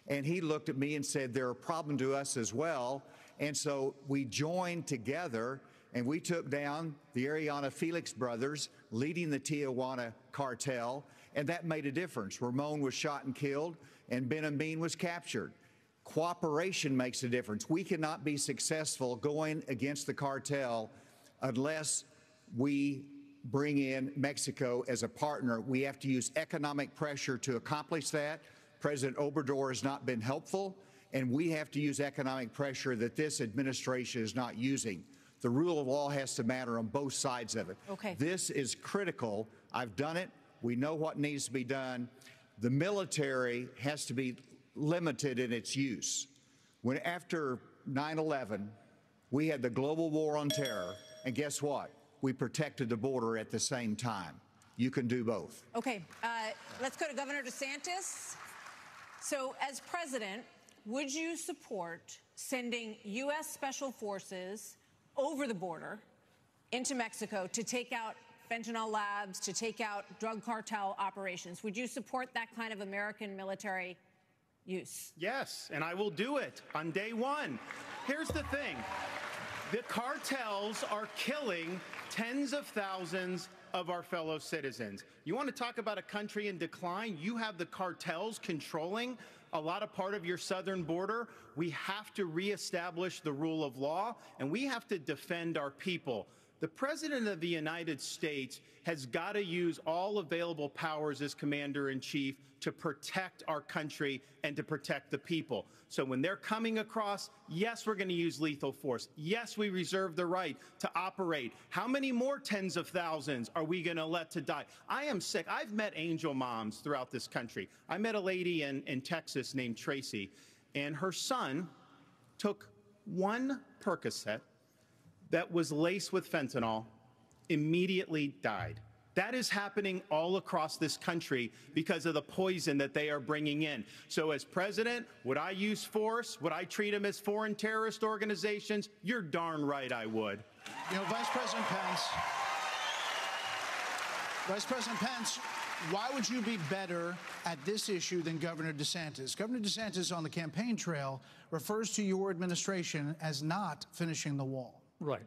And he looked at me and said, they're a problem to us as well. And so we joined together and we took down the Ariana Felix brothers leading the Tijuana cartel, and that made a difference. Ramon was shot and killed, and Ben Amin was captured. Cooperation makes a difference. We cannot be successful going against the cartel unless we bring in Mexico as a partner. We have to use economic pressure to accomplish that. President Obrador has not been helpful, and we have to use economic pressure that this administration is not using. The rule of law has to matter on both sides of it. Okay. This is critical. I've done it. We know what needs to be done. The military has to be limited in its use. When after 9/11, we had the global war on terror, and guess what? We protected the border at the same time. You can do both. Okay, let's go to Governor DeSantis. So, as president, would you support sending U.S. Special Forces over the border into Mexico to take out fentanyl labs, to take out drug cartel operations? Would you support that kind of American military use? Yes, and I will do it on day one. Here's the thing. The cartels are killing tens of thousands of our fellow citizens. You want to talk about a country in decline? You have the cartels controlling a lot of part of your southern border. We have to reestablish the rule of law, and we have to defend our people. The President of the United States has got to use all available powers as Commander-in-Chief to protect our country and to protect the people. So when they're coming across, yes, we're going to use lethal force. Yes, we reserve the right to operate. How many more tens of thousands are we going to let to die? I am sick. I've met angel moms throughout this country. I met a lady in Texas named Tracy, and her son took one Percocet that was laced with fentanyl, immediately died. That is happening all across this country because of the poison that they are bringing in. So as president, would I use force? Would I treat them as foreign terrorist organizations? You're darn right I would. You know, Vice President Pence, why would you be better at this issue than Governor DeSantis? Governor DeSantis on the campaign trail refers to your administration as not finishing the wall. Right.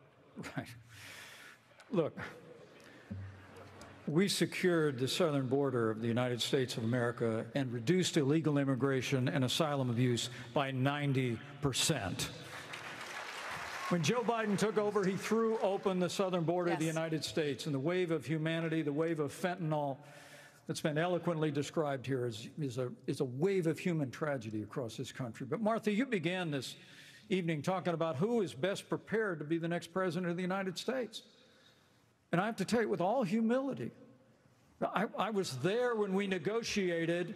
Look, we secured the southern border of the United States of America and reduced illegal immigration and asylum abuse by 90%. When Joe Biden took over, he threw open the southern border of the United States, and the wave of humanity, the wave of fentanyl that's been eloquently described here is a wave of human tragedy across this country. But Martha, you began this evening talking about who is best prepared to be the next president of the United States. And I have to tell you, with all humility, I was there when we negotiated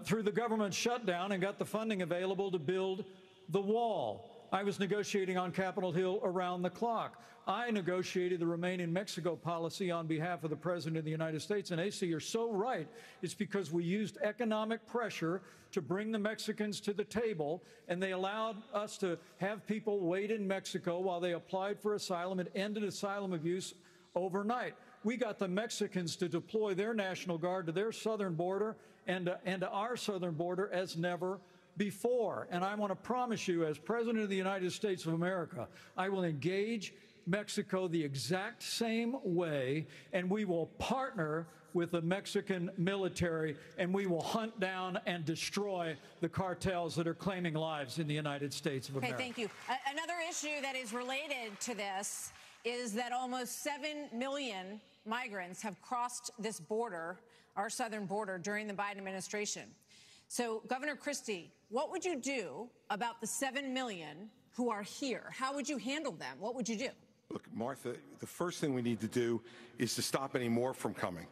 through the government shutdown and got the funding available to build the wall. I was negotiating on Capitol Hill around the clock. I negotiated the Remain in Mexico policy on behalf of the President of the United States. And AC, you're so right. It's because we used economic pressure to bring the Mexicans to the table, and they allowed us to have people wait in Mexico while they applied for asylum and ended asylum abuse overnight. We got the Mexicans to deploy their National Guard to their southern border and to our southern border as never before. And I want to promise you, as President of the United States of America, I will engage Mexico the exact same way, and we will partner with the Mexican military, and we will hunt down and destroy the cartels that are claiming lives in the United States of America. Okay, thank you. Another issue that is related to this is that almost 7 million migrants have crossed this border, our southern border, during the Biden administration. So, Governor Christie, what would you do about the 7 million who are here? How would you handle them? What would you do? Look, Martha, the first thing we need to do is to stop any more from coming.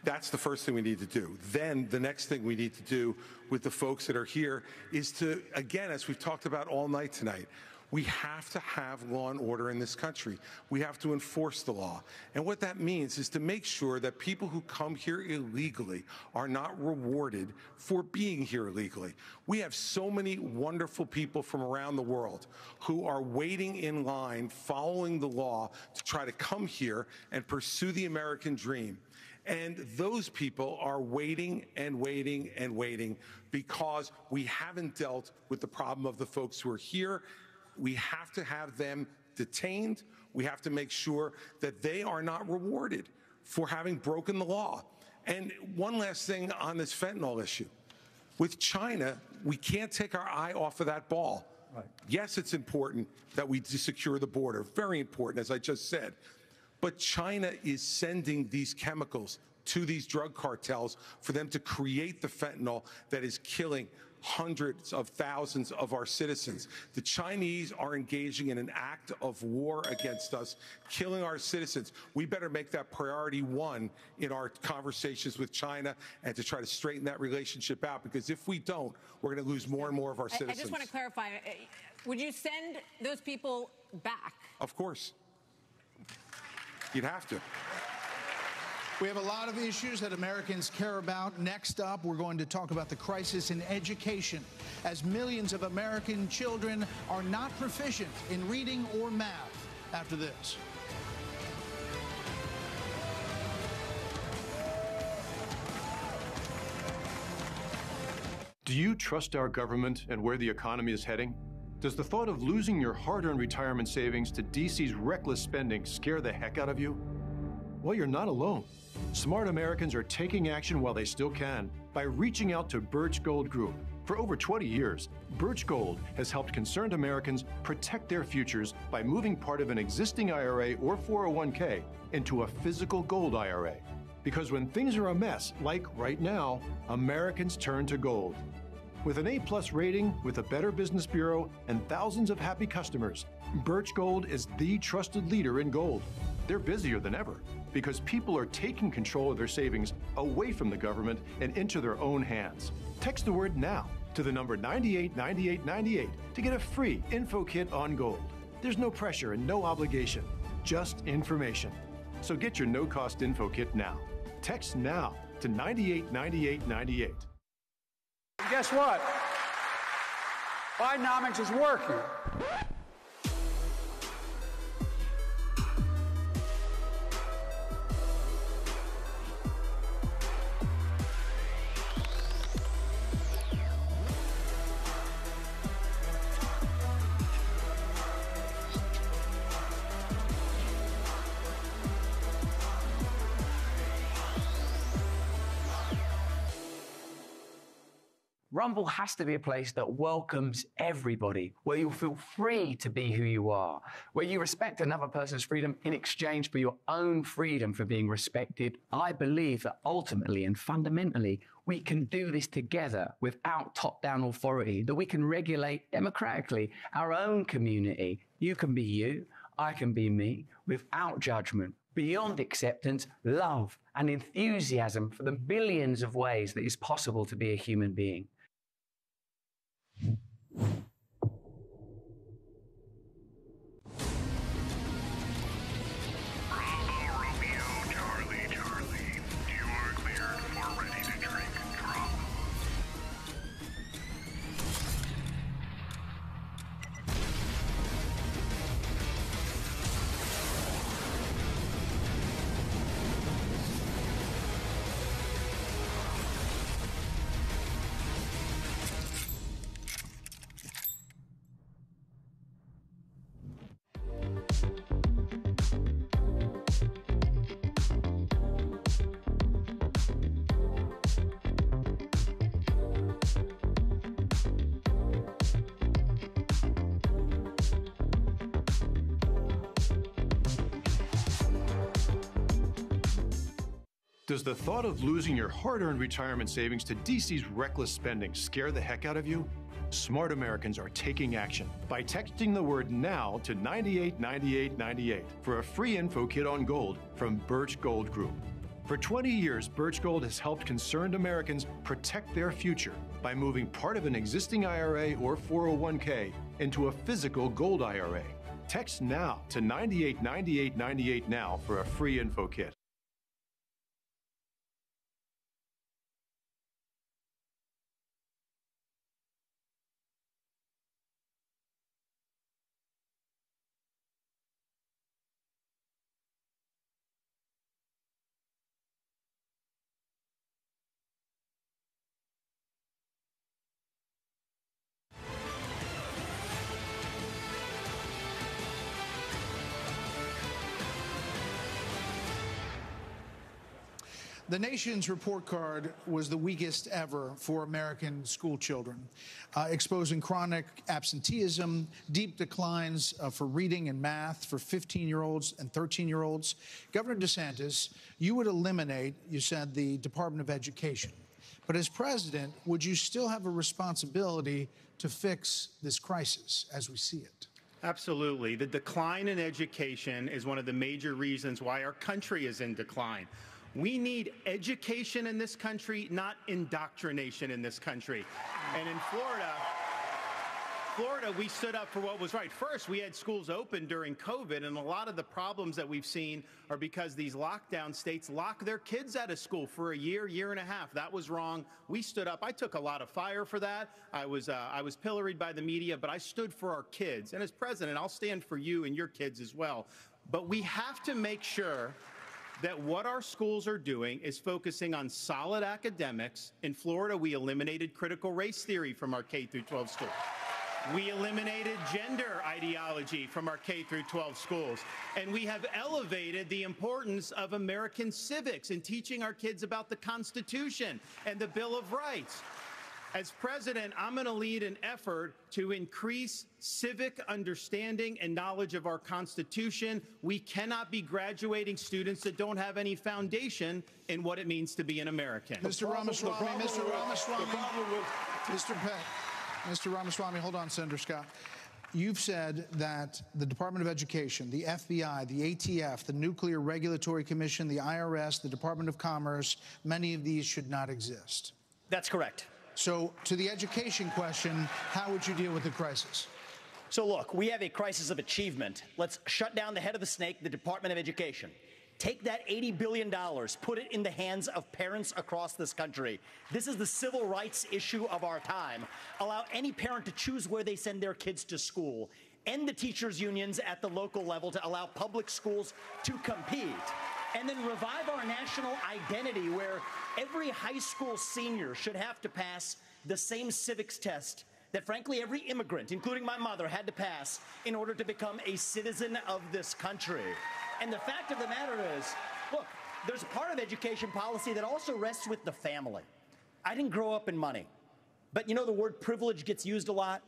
That's the first thing we need to do. Then the next thing we need to do with the folks that are here is to, again, as we've talked about all night tonight, we have to have law and order in this country. We have to enforce the law. And what that means is to make sure that people who come here illegally are not rewarded for being here illegally. We have so many wonderful people from around the world who are waiting in line, following the law to try to come here and pursue the American dream. And those people are waiting and waiting and waiting because we haven't dealt with the problem of the folks who are here. We have to have them detained. We have to make sure that they are not rewarded for having broken the law. And one last thing on this fentanyl issue. With China, we can't take our eye off of that ball. Right. Yes, it's important that we secure the border. Very important, as I just said. But China is sending these chemicals to these drug cartels for them to create the fentanyl that is killing hundreds of thousands of our citizens. The Chinese are engaging in an act of war against us, killing our citizens. We better make that priority one in our conversations with China and to try to straighten that relationship out, because if we don't, we're going to lose more and more of our citizens. I just want to clarify, would you send those people back? Of course. You'd have to. We have a lot of issues that Americans care about. Next up, we're going to talk about the crisis in education, as millions of American children are not proficient in reading or math. After this. Do you trust our government and where the economy is heading? Does the thought of losing your hard-earned retirement savings to DC's reckless spending scare the heck out of you? Well, you're not alone. Smart Americans are taking action while they still can by reaching out to Birch Gold Group. For over 20 years, Birch Gold has helped concerned Americans protect their futures by moving part of an existing IRA or 401k into a physical gold IRA. Because when things are a mess, like right now, Americans turn to gold. With an A+ rating, with a Better Business Bureau, and thousands of happy customers, Birch Gold is the trusted leader in gold. They're busier than ever because people are taking control of their savings away from the government and into their own hands. Text the word NOW to the number 989898 to get a free info kit on gold. There's no pressure and no obligation, just information. So get your no-cost info kit now. Text NOW to 989898. Guess what? Bidenomics is working. Rumble has to be a place that welcomes everybody, where you'll feel free to be who you are, where you respect another person's freedom in exchange for your own freedom for being respected. I believe that ultimately and fundamentally, we can do this together without top-down authority, that we can regulate democratically our own community. You can be you, I can be me, without judgment, beyond acceptance, love, and enthusiasm for the billions of ways that it's possible to be a human being. Does the thought of losing your hard-earned retirement savings to DC's reckless spending scare the heck out of you? Smart Americans are taking action by texting the word NOW to 989898 for a free info kit on gold from Birch Gold Group. For 20 years, Birch Gold has helped concerned Americans protect their future by moving part of an existing IRA or 401k into a physical gold IRA. Text NOW to 989898 now for a free info kit. The nation's report card was the weakest ever for American school children, exposing chronic absenteeism, deep declines for reading and math for 15-year-olds and 13-year-olds. Governor DeSantis, you would eliminate, you said, the Department of Education. But as president, would you still have a responsibility to fix this crisis as we see it? Absolutely. The decline in education is one of the major reasons why our country is in decline. We need education in this country, not indoctrination in this country. And in Florida, we stood up for what was right. First, we had schools open during COVID, and a lot of the problems that we've seen are because these lockdown states lock their kids out of school for a year, year and a half. That was wrong. We stood up. I took a lot of fire for that. I was pilloried by the media, but I stood for our kids. And as president, I'll stand for you and your kids as well. But we have to make sure that what our schools are doing is focusing on solid academics. In Florida, we eliminated critical race theory from our K-12 schools. We eliminated gender ideology from our K-12 schools. And we have elevated the importance of American civics in teaching our kids about the Constitution and the Bill of Rights. As president, I'm going to lead an effort to increase civic understanding and knowledge of our Constitution. We cannot be graduating students that don't have any foundation in what it means to be an American. Mr. Ramaswamy, hold on, Senator Scott. You've said that the Department of Education, the FBI, the ATF, the Nuclear Regulatory Commission, the IRS, the Department of Commerce, many of these should not exist. That's correct. So to the education question, how would you deal with the crisis? So look, we have a crisis of achievement. Let's shut down the head of the snake, the Department of Education. Take that $80 billion, put it in the hands of parents across this country. This is the civil rights issue of our time. Allow any parent to choose where they send their kids to school. End the teachers' unions at the local level to allow public schools to compete. And then revive our national identity where every high school senior should have to pass the same civics test that, frankly, every immigrant, including my mother, had to pass in order to become a citizen of this country. And the fact of the matter is, look, there's a part of education policy that also rests with the family. I didn't grow up in money, but you know the word privilege gets used a lot?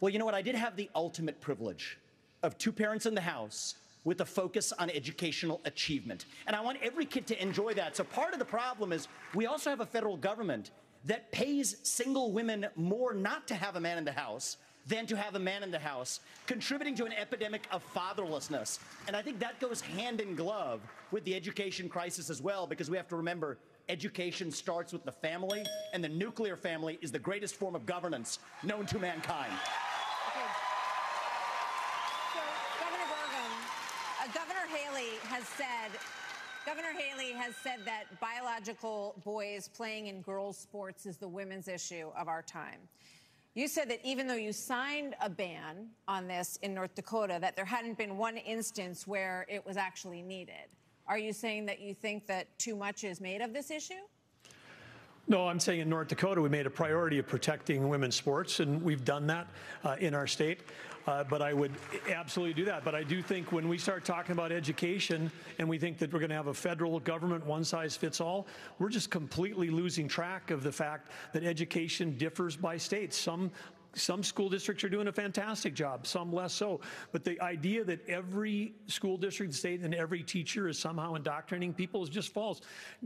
Well, you know what? I did have the ultimate privilege of two parents in the house with a focus on educational achievement. And I want every kid to enjoy that. So part of the problem is we also have a federal government that pays single women more not to have a man in the house than to have a man in the house, contributing to an epidemic of fatherlessness. And I think that goes hand in glove with the education crisis as well, because we have to remember education starts with the family, and the nuclear family is the greatest form of governance known to mankind. Governor Haley has said that biological boys playing in girls' sports is the women's issue of our time. You said that even though you signed a ban on this in North Dakota, that there hadn't been one instance where it was actually needed. Are you saying that you think that too much is made of this issue? No, I'm saying in North Dakota, we made a priority of protecting women's sports, and we've done that in our state. But I would absolutely do that. But I do think when we start talking about education and we think that we're going to have a federal government one-size-fits-all, we're just completely losing track of the fact that education differs by state. Some school districts are doing a fantastic job, some less so. But the idea that every school district, state, and every teacher is somehow indoctrinating people is just false.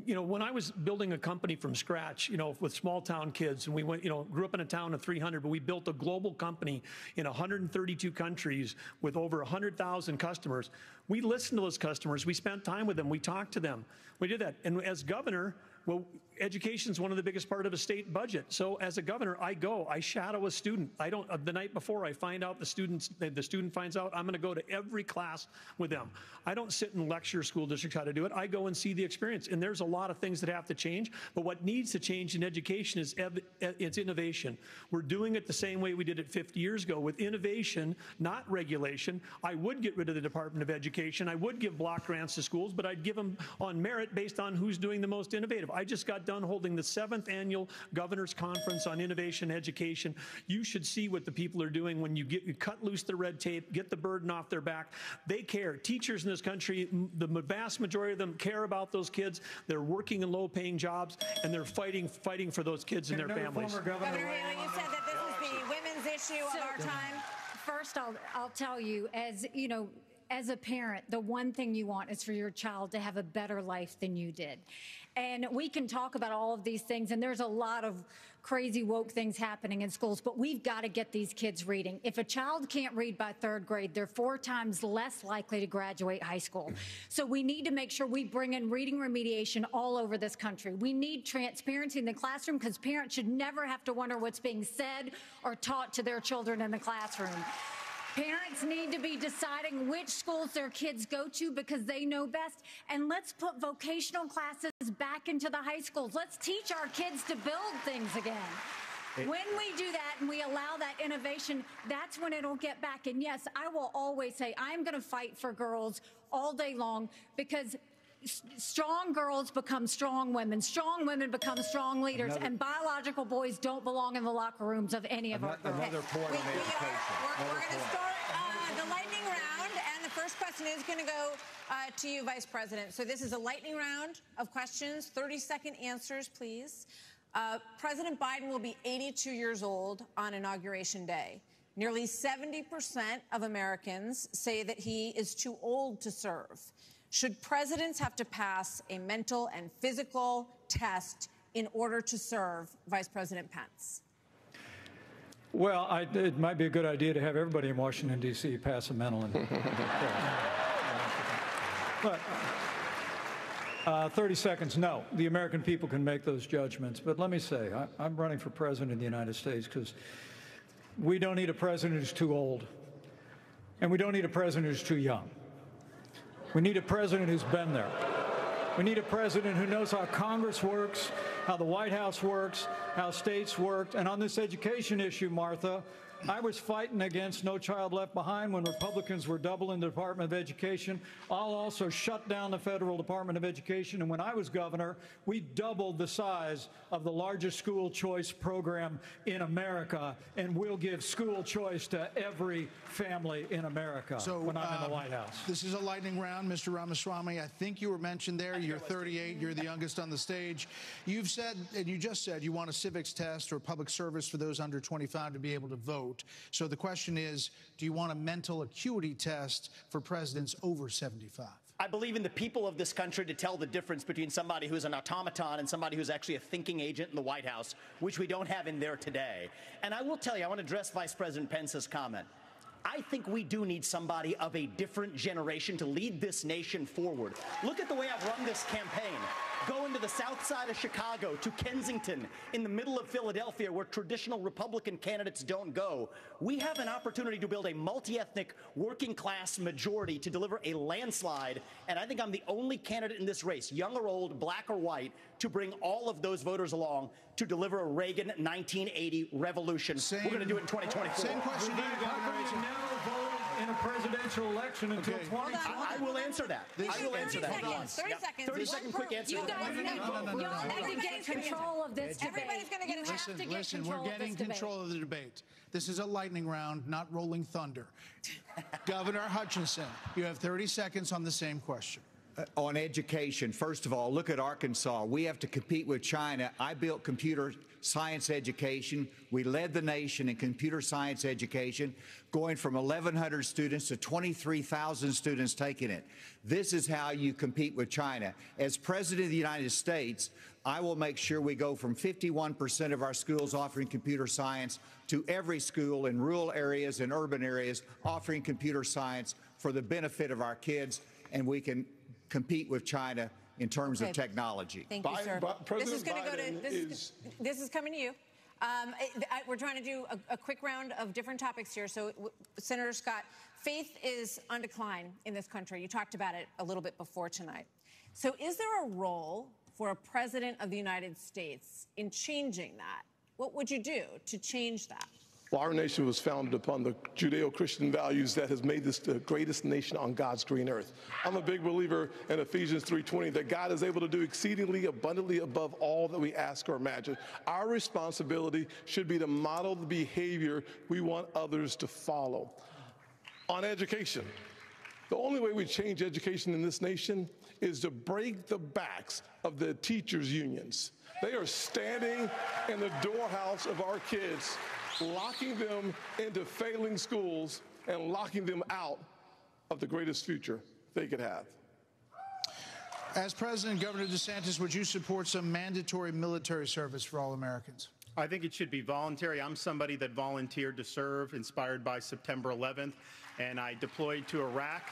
You know, when I was building a company from scratch, you know, with small town kids, and we went, you know, grew up in a town of 300, but we built a global company in 132 countries with over 100,000 customers. We listened to those customers. We spent time with them. We talked to them. We did that. And as governor, well, education is one of the biggest part of a state budget. So as a governor, I shadow a student. The night before I find out the student finds out, I'm going to go to every class with them. I don't sit and lecture school districts how to do it. I go and see the experience. And there's a lot of things that have to change. But what needs to change in education is it's innovation. We're doing it the same way we did it 50 years ago with innovation, not regulation. I would get rid of the Department of Education. I would give block grants to schools, but I'd give them on merit based on who's doing the most innovative. I just got done holding the 7th annual Governor's Conference on Innovation Education. You should see what the people are doing when you cut loose the red tape, get the burden off their back. They care. Teachers in this country, the vast majority of them care about those kids. They're working in low-paying jobs, and they're fighting for those kids and their families. Governor Haley, you said that this was the women's issue of our time. First, I'll tell you, as you know, as a parent, the one thing you want is for your child to have a better life than you did. And we can talk about all of these things, and there's a lot of crazy woke things happening in schools, but we've got to get these kids reading. If a child can't read by 3rd grade, they're 4 times less likely to graduate high school. So we need to make sure we bring in reading remediation all over this country. We need transparency in the classroom because parents should never have to wonder what's being said or taught to their children in the classroom. Parents need to be deciding which schools their kids go to because they know best. And let's put vocational classes back into the high schools. Let's teach our kids to build things again. When we do that and we allow that innovation, that's when it'll get back. And yes, I will always say I'm going to fight for girls all day long because strong girls become strong women become strong leaders, and biological boys don't belong in the locker rooms of any of our girls. Another point on education. We're going to start the lightning round, and the first question is going to go to you, Vice President. So this is a lightning round of questions, 30-second answers, please. President Biden will be 82 years old on Inauguration Day. Nearly 70% of Americans say that he is too old to serve. Should presidents have to pass a mental and physical test in order to serve, Vice President Pence? Well, it might be a good idea to have everybody in Washington, D.C. pass a mental and test. But 30 seconds, no. The American people can make those judgments. But let me say, I'm running for president of the United States because we don't need a president who's too old, and we don't need a president who's too young. We need a president who's been there. We need a president who knows how Congress works, how the White House works, how states work. And on this education issue, Martha, I was fighting against No Child Left Behind when Republicans were doubling the Department of Education. I'll also shut down the Federal Department of Education. And when I was governor, we doubled the size of the largest school choice program in America. And we'll give school choice to every family in America when I'm in the White House. This is a lightning round, Mr. Ramaswamy. I think you were mentioned there. You're 38. You're the youngest on the stage. You've said, and you just said, you want a civics test or public service for those under 25 to be able to vote. So the question is, do you want a mental acuity test for presidents over 75? I believe in the people of this country to tell the difference between somebody who's an automaton and somebody who's actually a thinking agent in the White House, which we don't have in there today. And I will tell you, I want to address Vice President Pence's comment. I think we do need somebody of a different generation to lead this nation forward. Look at the way I've run this campaign. Going to the south side of Chicago, to Kensington, in the middle of Philadelphia, where traditional Republican candidates don't go. We have an opportunity to build a multi-ethnic working class majority to deliver a landslide. And I think I'm the only candidate in this race, young or old, black or white, to bring all of those voters along to deliver a Reagan 1980 revolution. We're going to do it in 2024. Same question to you, Governor. In a presidential election until 2020. I will answer that. I will answer that. 30 seconds. 30-second quick answer. You guys need to get control of this debate. Everybody's going to get a chance. Listen, we're getting control of the debate. This is a lightning round, not rolling thunder. Governor Hutchinson, you have 30 seconds on the same question. On education, first of all, look at Arkansas. We have to compete with China. I built computer science education. We led the nation in computer science education, going from 1,100 students to 23,000 students taking it. This is how you compete with China. As President of the United States, I will make sure we go from 51% of our schools offering computer science to every school in rural areas and urban areas offering computer science for the benefit of our kids, and we can compete with China in terms of technology. Thank you, sir. This is going to go to this is coming to you. We're trying to do a quick round of different topics here. So, Senator Scott, faith is on decline in this country. You talked about it a little bit before tonight. So, is there a role for a president of the United States in changing that? What would you do to change that? Well, our nation was founded upon the Judeo-Christian values that has made this the greatest nation on God's green earth. I'm a big believer in Ephesians 3:20 that God is able to do exceedingly abundantly above all that we ask or imagine. Our responsibility should be to model the behavior we want others to follow. On education, the only way we change education in this nation is to break the backs of the teachers' unions. They are standing in the doorhouse of our kids, locking them into failing schools and locking them out of the greatest future they could have. As President, Governor DeSantis, would you support some mandatory military service for all Americans? I think it should be voluntary. I'm somebody that volunteered to serve, inspired by September 11th, and I deployed to Iraq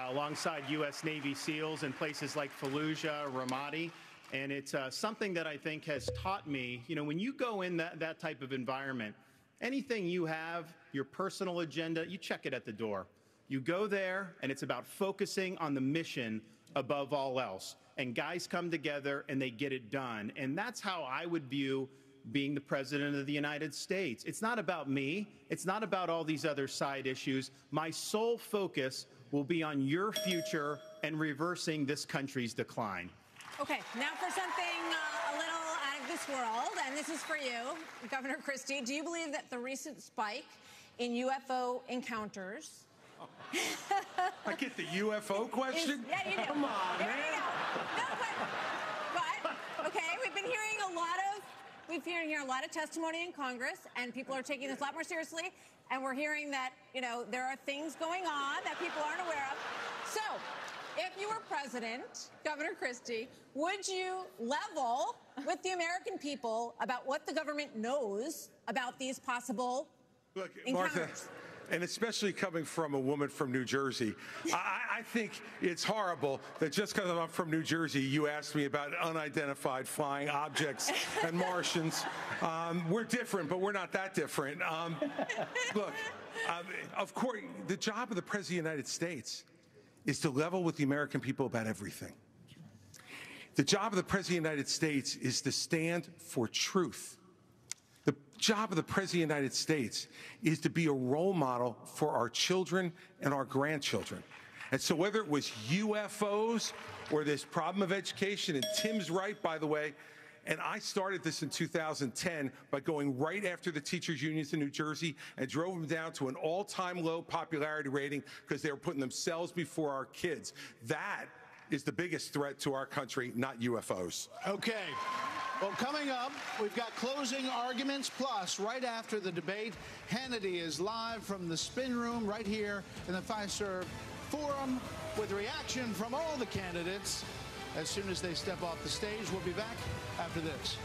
alongside U.S. Navy SEALs in places like Fallujah, Ramadi. And it's something that I think has taught me, you know, when you go in that type of environment, anything you have, your personal agenda, you check it at the door. You go there, and it's about focusing on the mission above all else. And guys come together, and they get it done. And that's how I would view being the President of the United States. It's not about me. It's not about all these other side issues. My sole focus will be on your future and reversing this country's decline. Okay, now for something a little out of this world, and this is for you, Governor Christie. Do you believe that the recent spike in UFO encounters... I get the UFO question? Yeah, you do. Come on, man. No, but, okay, we've been hearing a lot of testimony in Congress, and people are taking this a lot more seriously, and we're hearing that, you know, there are things going on that people aren't aware of. So, if you were president, Governor Christie, would you level with the American people about what the government knows about these possible encounters? Martha, and especially coming from a woman from New Jersey, I think it's horrible that just because I'm from New Jersey, you asked me about unidentified flying objects and Martians. We're different, but we're not that different. Look, of course, the job of the President of the United States is to level with the American people about everything. The job of the President of the United States is to stand for truth. The job of the President of the United States is to be a role model for our children and our grandchildren. And so whether it was UFOs or this problem of education, and Tim's right, by the way, and I started this in 2010 by going right after the teachers' unions in New Jersey and drove them down to an all-time low popularity rating because they were putting themselves before our kids. That is the biggest threat to our country, not UFOs. Okay. Well, coming up, we've got closing arguments, plus right after the debate, Hannity is live from the spin room right here in the Fiserv Forum with reaction from all the candidates. As soon as they step off the stage, we'll be back after this.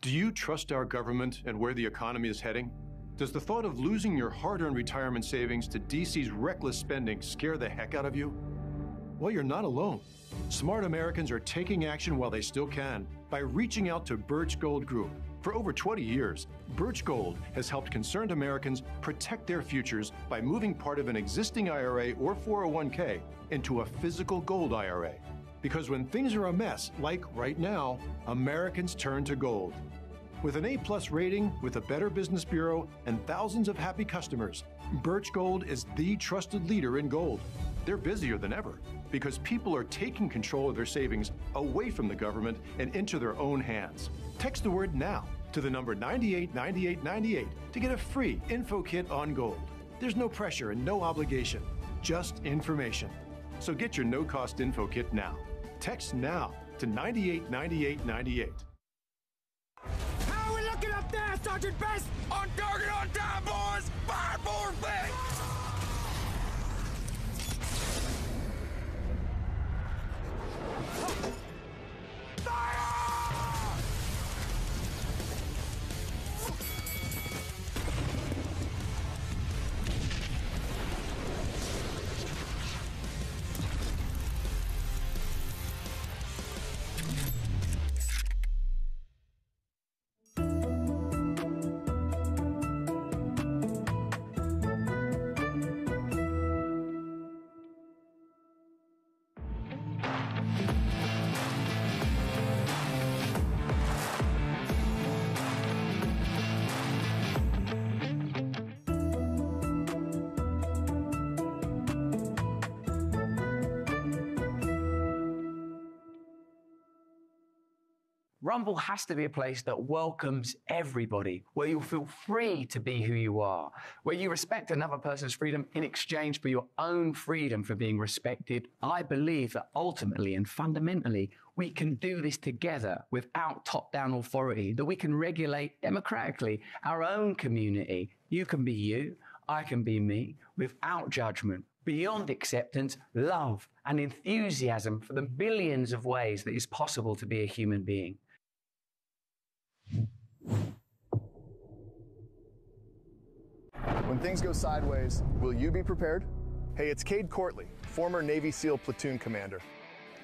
Do you trust our government and where the economy is heading? Does the thought of losing your hard-earned retirement savings to DC's reckless spending scare the heck out of you? Well, you're not alone. Smart Americans are taking action while they still can by reaching out to Birch Gold Group. For over 20 years, Birch Gold has helped concerned Americans protect their futures by moving part of an existing IRA or 401k into a physical gold IRA. Because when things are a mess, like right now, Americans turn to gold. With an A+ rating, with a Better Business Bureau, and thousands of happy customers, Birch Gold is the trusted leader in gold. They're busier than ever because people are taking control of their savings away from the government and into their own hands. Text the word NOW to the number 989898 to get a free info kit on gold. There's no pressure and no obligation, just information. So get your no-cost info kit now. Text NOW to 989898. How are we looking up there, Sergeant Best? On target, on time, boys! Fire forward, back! Rumble has to be a place that welcomes everybody, where you'll feel free to be who you are, where you respect another person's freedom in exchange for your own freedom for being respected. I believe that ultimately and fundamentally, we can do this together without top-down authority, that we can regulate democratically our own community. You can be you, I can be me, without judgment, beyond acceptance, love, and enthusiasm for the billions of ways that it's possible to be a human being. When things go sideways, will you be prepared? Hey, it's Cade Courtley, former Navy SEAL platoon commander.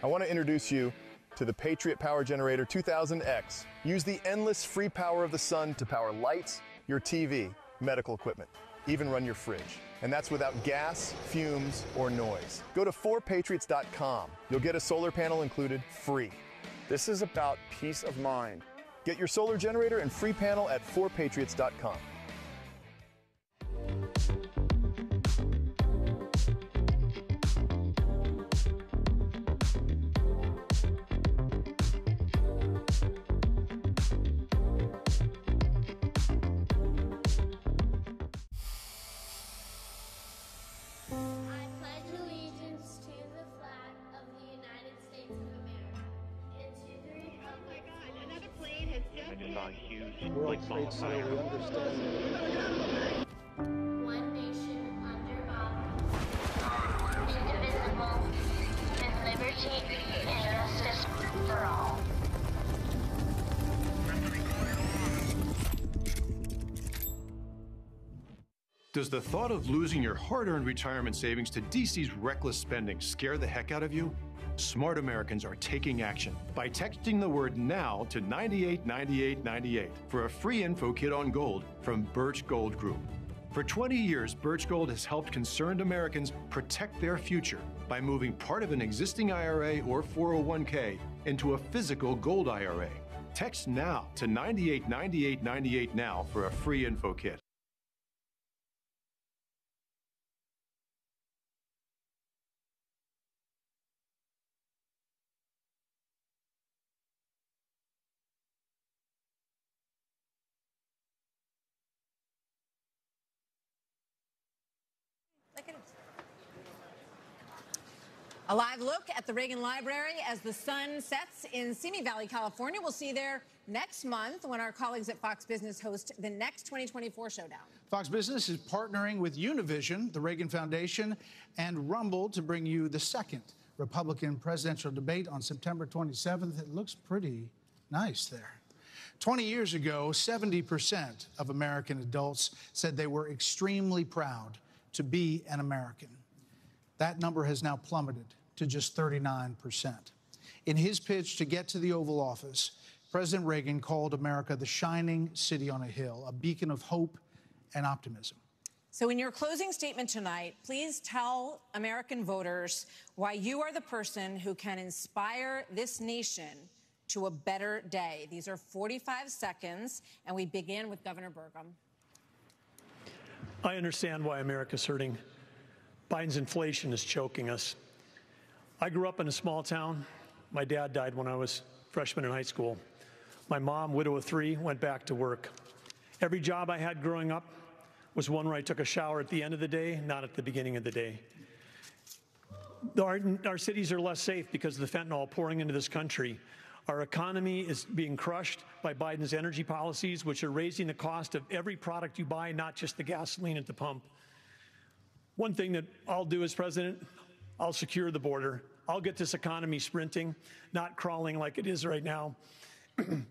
I want to introduce you to the Patriot Power Generator 2000X. Use the endless free power of the sun to power lights, your TV, medical equipment, even run your fridge. And that's without gas, fumes, or noise. Go to 4patriots.com. You'll get a solar panel included free. This is about peace of mind. Get your solar generator and free panel at 4patriots.com. World Trade Center, we understand. One nation under God, indivisible, with liberty and justice for all. Does the thought of losing your hard-earned retirement savings to DC's reckless spending scare the heck out of you? Smart Americans are taking action by texting the word NOW to 989898 for a free info kit on gold from Birch Gold Group. For 20 years, Birch Gold has helped concerned Americans protect their future by moving part of an existing IRA or 401k into a physical gold IRA. Text NOW to 989898 now for a free info kit. A live look at the Reagan Library as the sun sets in Simi Valley, California. We'll see you there next month when our colleagues at Fox Business host the next 2024 showdown. Fox Business is partnering with Univision, the Reagan Foundation, and Rumble to bring you the second Republican presidential debate on September 27th. It looks pretty nice there. 20 years ago, 70% of American adults said they were extremely proud to be an American. That number has now plummeted to just 39%. In his pitch to get to the Oval Office, President Reagan called America the shining city on a hill, a beacon of hope and optimism. So in your closing statement tonight, please tell American voters why you are the person who can inspire this nation to a better day. These are 45 seconds, and we begin with Governor Burgum. I understand why America's hurting. Biden's inflation is choking us. I grew up in a small town. My dad died when I was a freshman in high school. My mom, widow of 3, went back to work. Every job I had growing up was one where I took a shower at the end of the day, not at the beginning of the day. Our cities are less safe because of the fentanyl pouring into this country. Our economy is being crushed by Biden's energy policies, which are raising the cost of every product you buy, not just the gasoline at the pump. One thing that I'll do as president, I'll secure the border. I'll get this economy sprinting, not crawling like it is right now.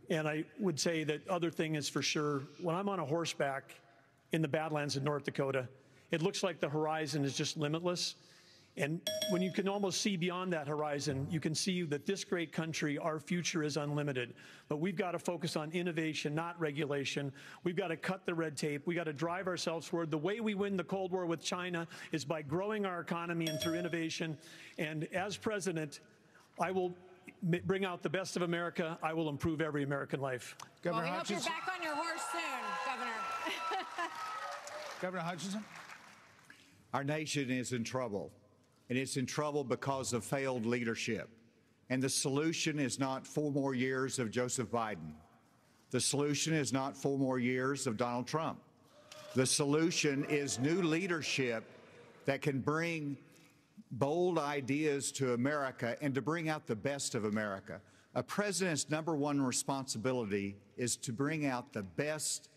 And I would say that other thing is for sure, when I'm on a horseback in the Badlands of North Dakota, it looks like the horizon is just limitless. And when you can almost see beyond that horizon, you can see that this great country, our future is unlimited. But we've got to focus on innovation, not regulation. We've got to cut the red tape. We've got to drive ourselves forward. The way we win the Cold War with China is by growing our economy and through innovation. And as president, I will bring out the best of America. I will improve every American life. Well, we hope you're back on your horse soon, Governor. Governor Hutchinson? Our nation is in trouble. And it's in trouble because of failed leadership. And the solution is not 4 more years of Joseph Biden. The solution is not 4 more years of Donald Trump. The solution is new leadership that can bring bold ideas to America and to bring out the best of America. A president's #1 responsibility is to bring out the best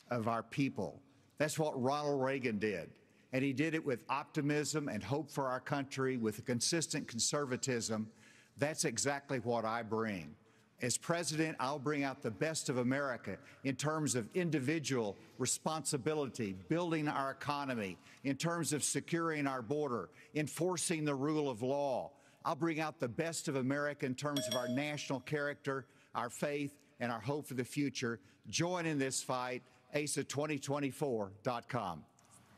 of our people. That's what Ronald Reagan did. And he did it with optimism and hope for our country, with a consistent conservatism. That's exactly what I bring. As president, I'll bring out the best of America in terms of individual responsibility, building our economy, in terms of securing our border, enforcing the rule of law. I'll bring out the best of America in terms of our national character, our faith, and our hope for the future. Join in this fight, asa2024.com.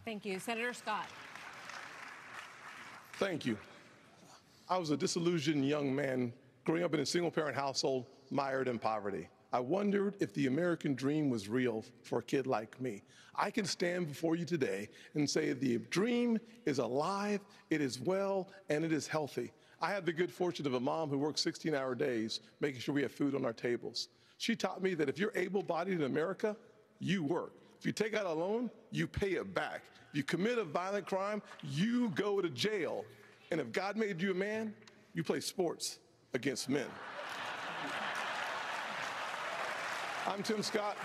Thank you. Senator Scott. Thank you. I was a disillusioned young man growing up in a single-parent household mired in poverty. I wondered if the American dream was real for a kid like me. I can stand before you today and say the dream is alive, it is well, and it is healthy. I had the good fortune of a mom who worked 16-hour days, making sure we have food on our tables. She taught me that if you're able-bodied in America, you work. If you take out a loan, you pay it back. If you commit a violent crime, you go to jail. And if God made you a man, you play sports against men. I'm Tim Scott.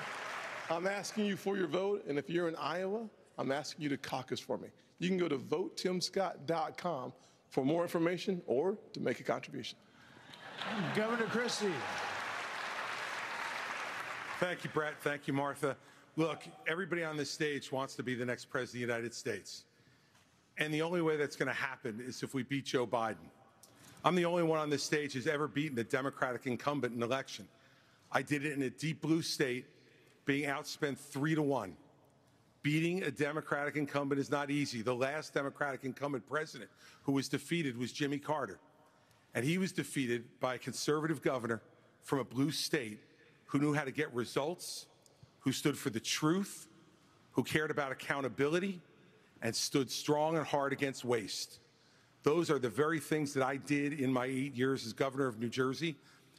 I'm asking you for your vote, and if you're in Iowa, I'm asking you to caucus for me. You can go to votetimscott.com for more information or to make a contribution. Governor Christie. Thank you, Brett. Thank you, Martha. Look, everybody on this stage wants to be the next president of the United States. And the only way that's going to happen is if we beat Joe Biden. I'm the only one on this stage who's ever beaten a Democratic incumbent in an election. I did it in a deep blue state, being outspent 3-1. Beating a Democratic incumbent is not easy. The last Democratic incumbent president who was defeated was Jimmy Carter. And he was defeated by a conservative governor from a blue state who knew how to get results, who stood for the truth, who cared about accountability, and stood strong and hard against waste. Those are the very things that I did in my 8 years as governor of New Jersey,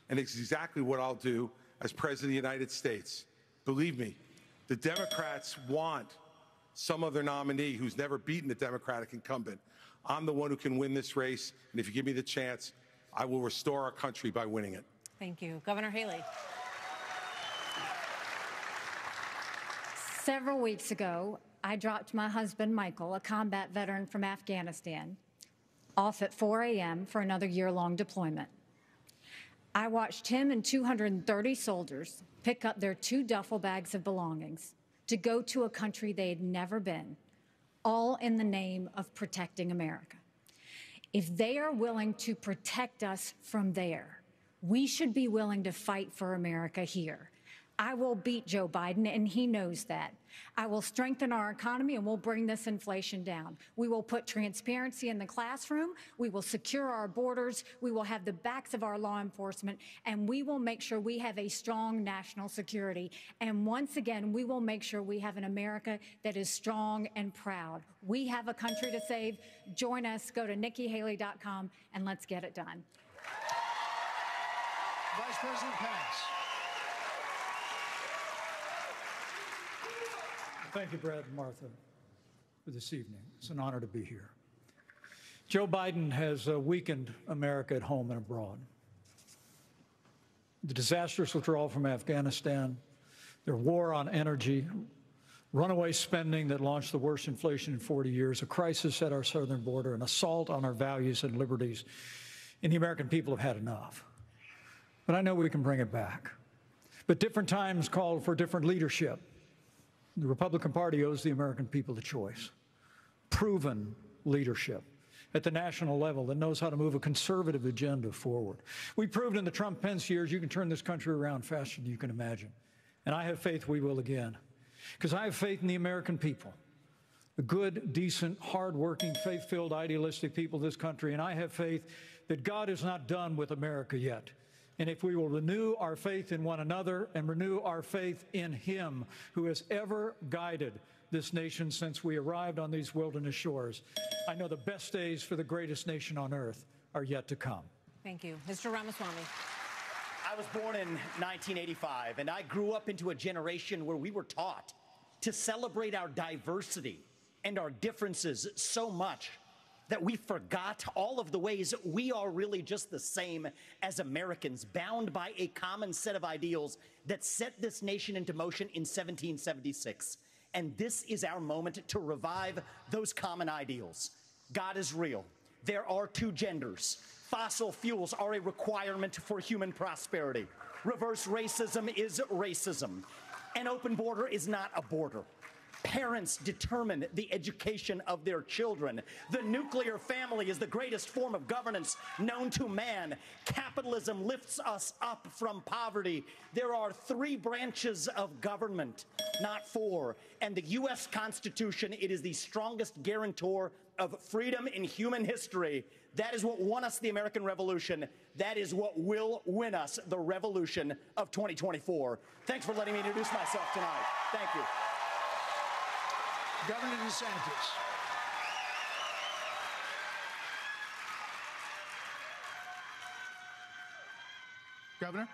and it's exactly what I'll do as president of the United States. Believe me, the Democrats want some other nominee who's never beaten a Democratic incumbent. I'm the one who can win this race, and if you give me the chance, I will restore our country by winning it. Thank you. Governor Haley. Several weeks ago, I dropped my husband, Michael, a combat veteran from Afghanistan, off at 4 a.m. for another year-long deployment. I watched him and 230 soldiers pick up their 2 duffel bags of belongings to go to a country they had never been, all in the name of protecting America. If they are willing to protect us from there, we should be willing to fight for America here. I will beat Joe Biden, and he knows that. I will strengthen our economy, and we'll bring this inflation down. We will put transparency in the classroom. We will secure our borders. We will have the backs of our law enforcement, and we will make sure we have a strong national security. And once again, we will make sure we have an America that is strong and proud. We have a country to save. Join us. Go to NikkiHaley.com, and let's get it done. Vice President Pence. Thank you, Brad and Martha, for this evening. It's an honor to be here. Joe Biden has weakened America at home and abroad. The disastrous withdrawal from Afghanistan, their war on energy, runaway spending that launched the worst inflation in 40 years, a crisis at our southern border, an assault on our values and liberties, and the American people have had enough. But I know we can bring it back. But different times call for different leadership. The Republican Party owes the American people a choice. Proven leadership at the national level that knows how to move a conservative agenda forward. We proved in the Trump-Pence years you can turn this country around faster than you can imagine. And I have faith we will again. Because I have faith in the American people, the good, decent, hardworking, faith-filled, idealistic people of this country. And I have faith that God is not done with America yet. And if we will renew our faith in one another and renew our faith in Him who has ever guided this nation since we arrived on these wilderness shores, I know the best days for the greatest nation on earth are yet to come. Thank you. Mr. Ramaswamy. I was born in 1985, and I grew up into a generation where we were taught to celebrate our diversity and our differences so much that we forgot all of the ways we are really just the same as Americans, bound by a common set of ideals that set this nation into motion in 1776. And this is our moment to revive those common ideals. God is real. There are two genders. Fossil fuels are a requirement for human prosperity. Reverse racism is racism. An open border is not a border. Parents determine the education of their children. The nuclear family is the greatest form of governance known to man. Capitalism lifts us up from poverty. There are 3 branches of government, not 4. And the U.S. Constitution, it is the strongest guarantor of freedom in human history. That is what won us the American Revolution. That is what will win us the revolution of 2024. Thanks for letting me introduce myself tonight. Thank you. Governor DeSantis. Governor?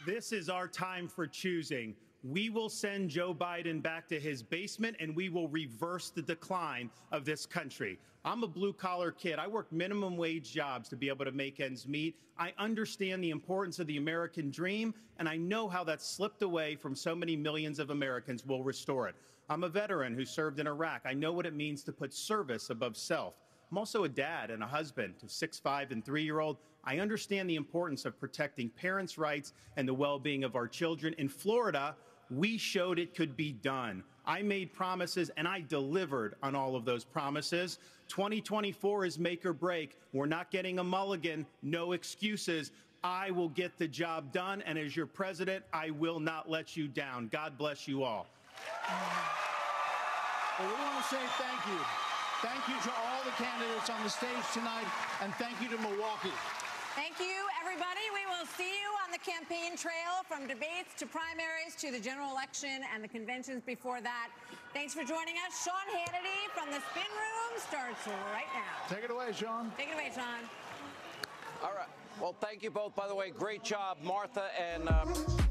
This is our time for choosing. We will send Joe Biden back to his basement, and we will reverse the decline of this country. I'm a blue-collar kid. I work minimum wage jobs to be able to make ends meet. I understand the importance of the American dream, and I know how that's slipped away from so many millions of Americans. We'll restore it. I'm a veteran who served in Iraq. I know what it means to put service above self. I'm also a dad and a husband to 6'5" and 3-year-old. I understand the importance of protecting parents' rights and the well-being of our children. In Florida, we showed it could be done. I made promises, and I delivered on all of those promises. 2024 is make or break. We're not getting a mulligan, no excuses. I will get the job done, and as your president, I will not let you down. God bless you all. Well, we want to say thank you. Thank you to all the candidates on the stage tonight, and thank you to Milwaukee. Thank you, everybody. We will see you on the campaign trail, from debates to primaries to the general election and the conventions before that. Thanks for joining us. Sean Hannity from the Spin Room starts right now. Take it away, Sean. Take it away, Sean. All right. Well, thank you both. By the way, great job, Martha and...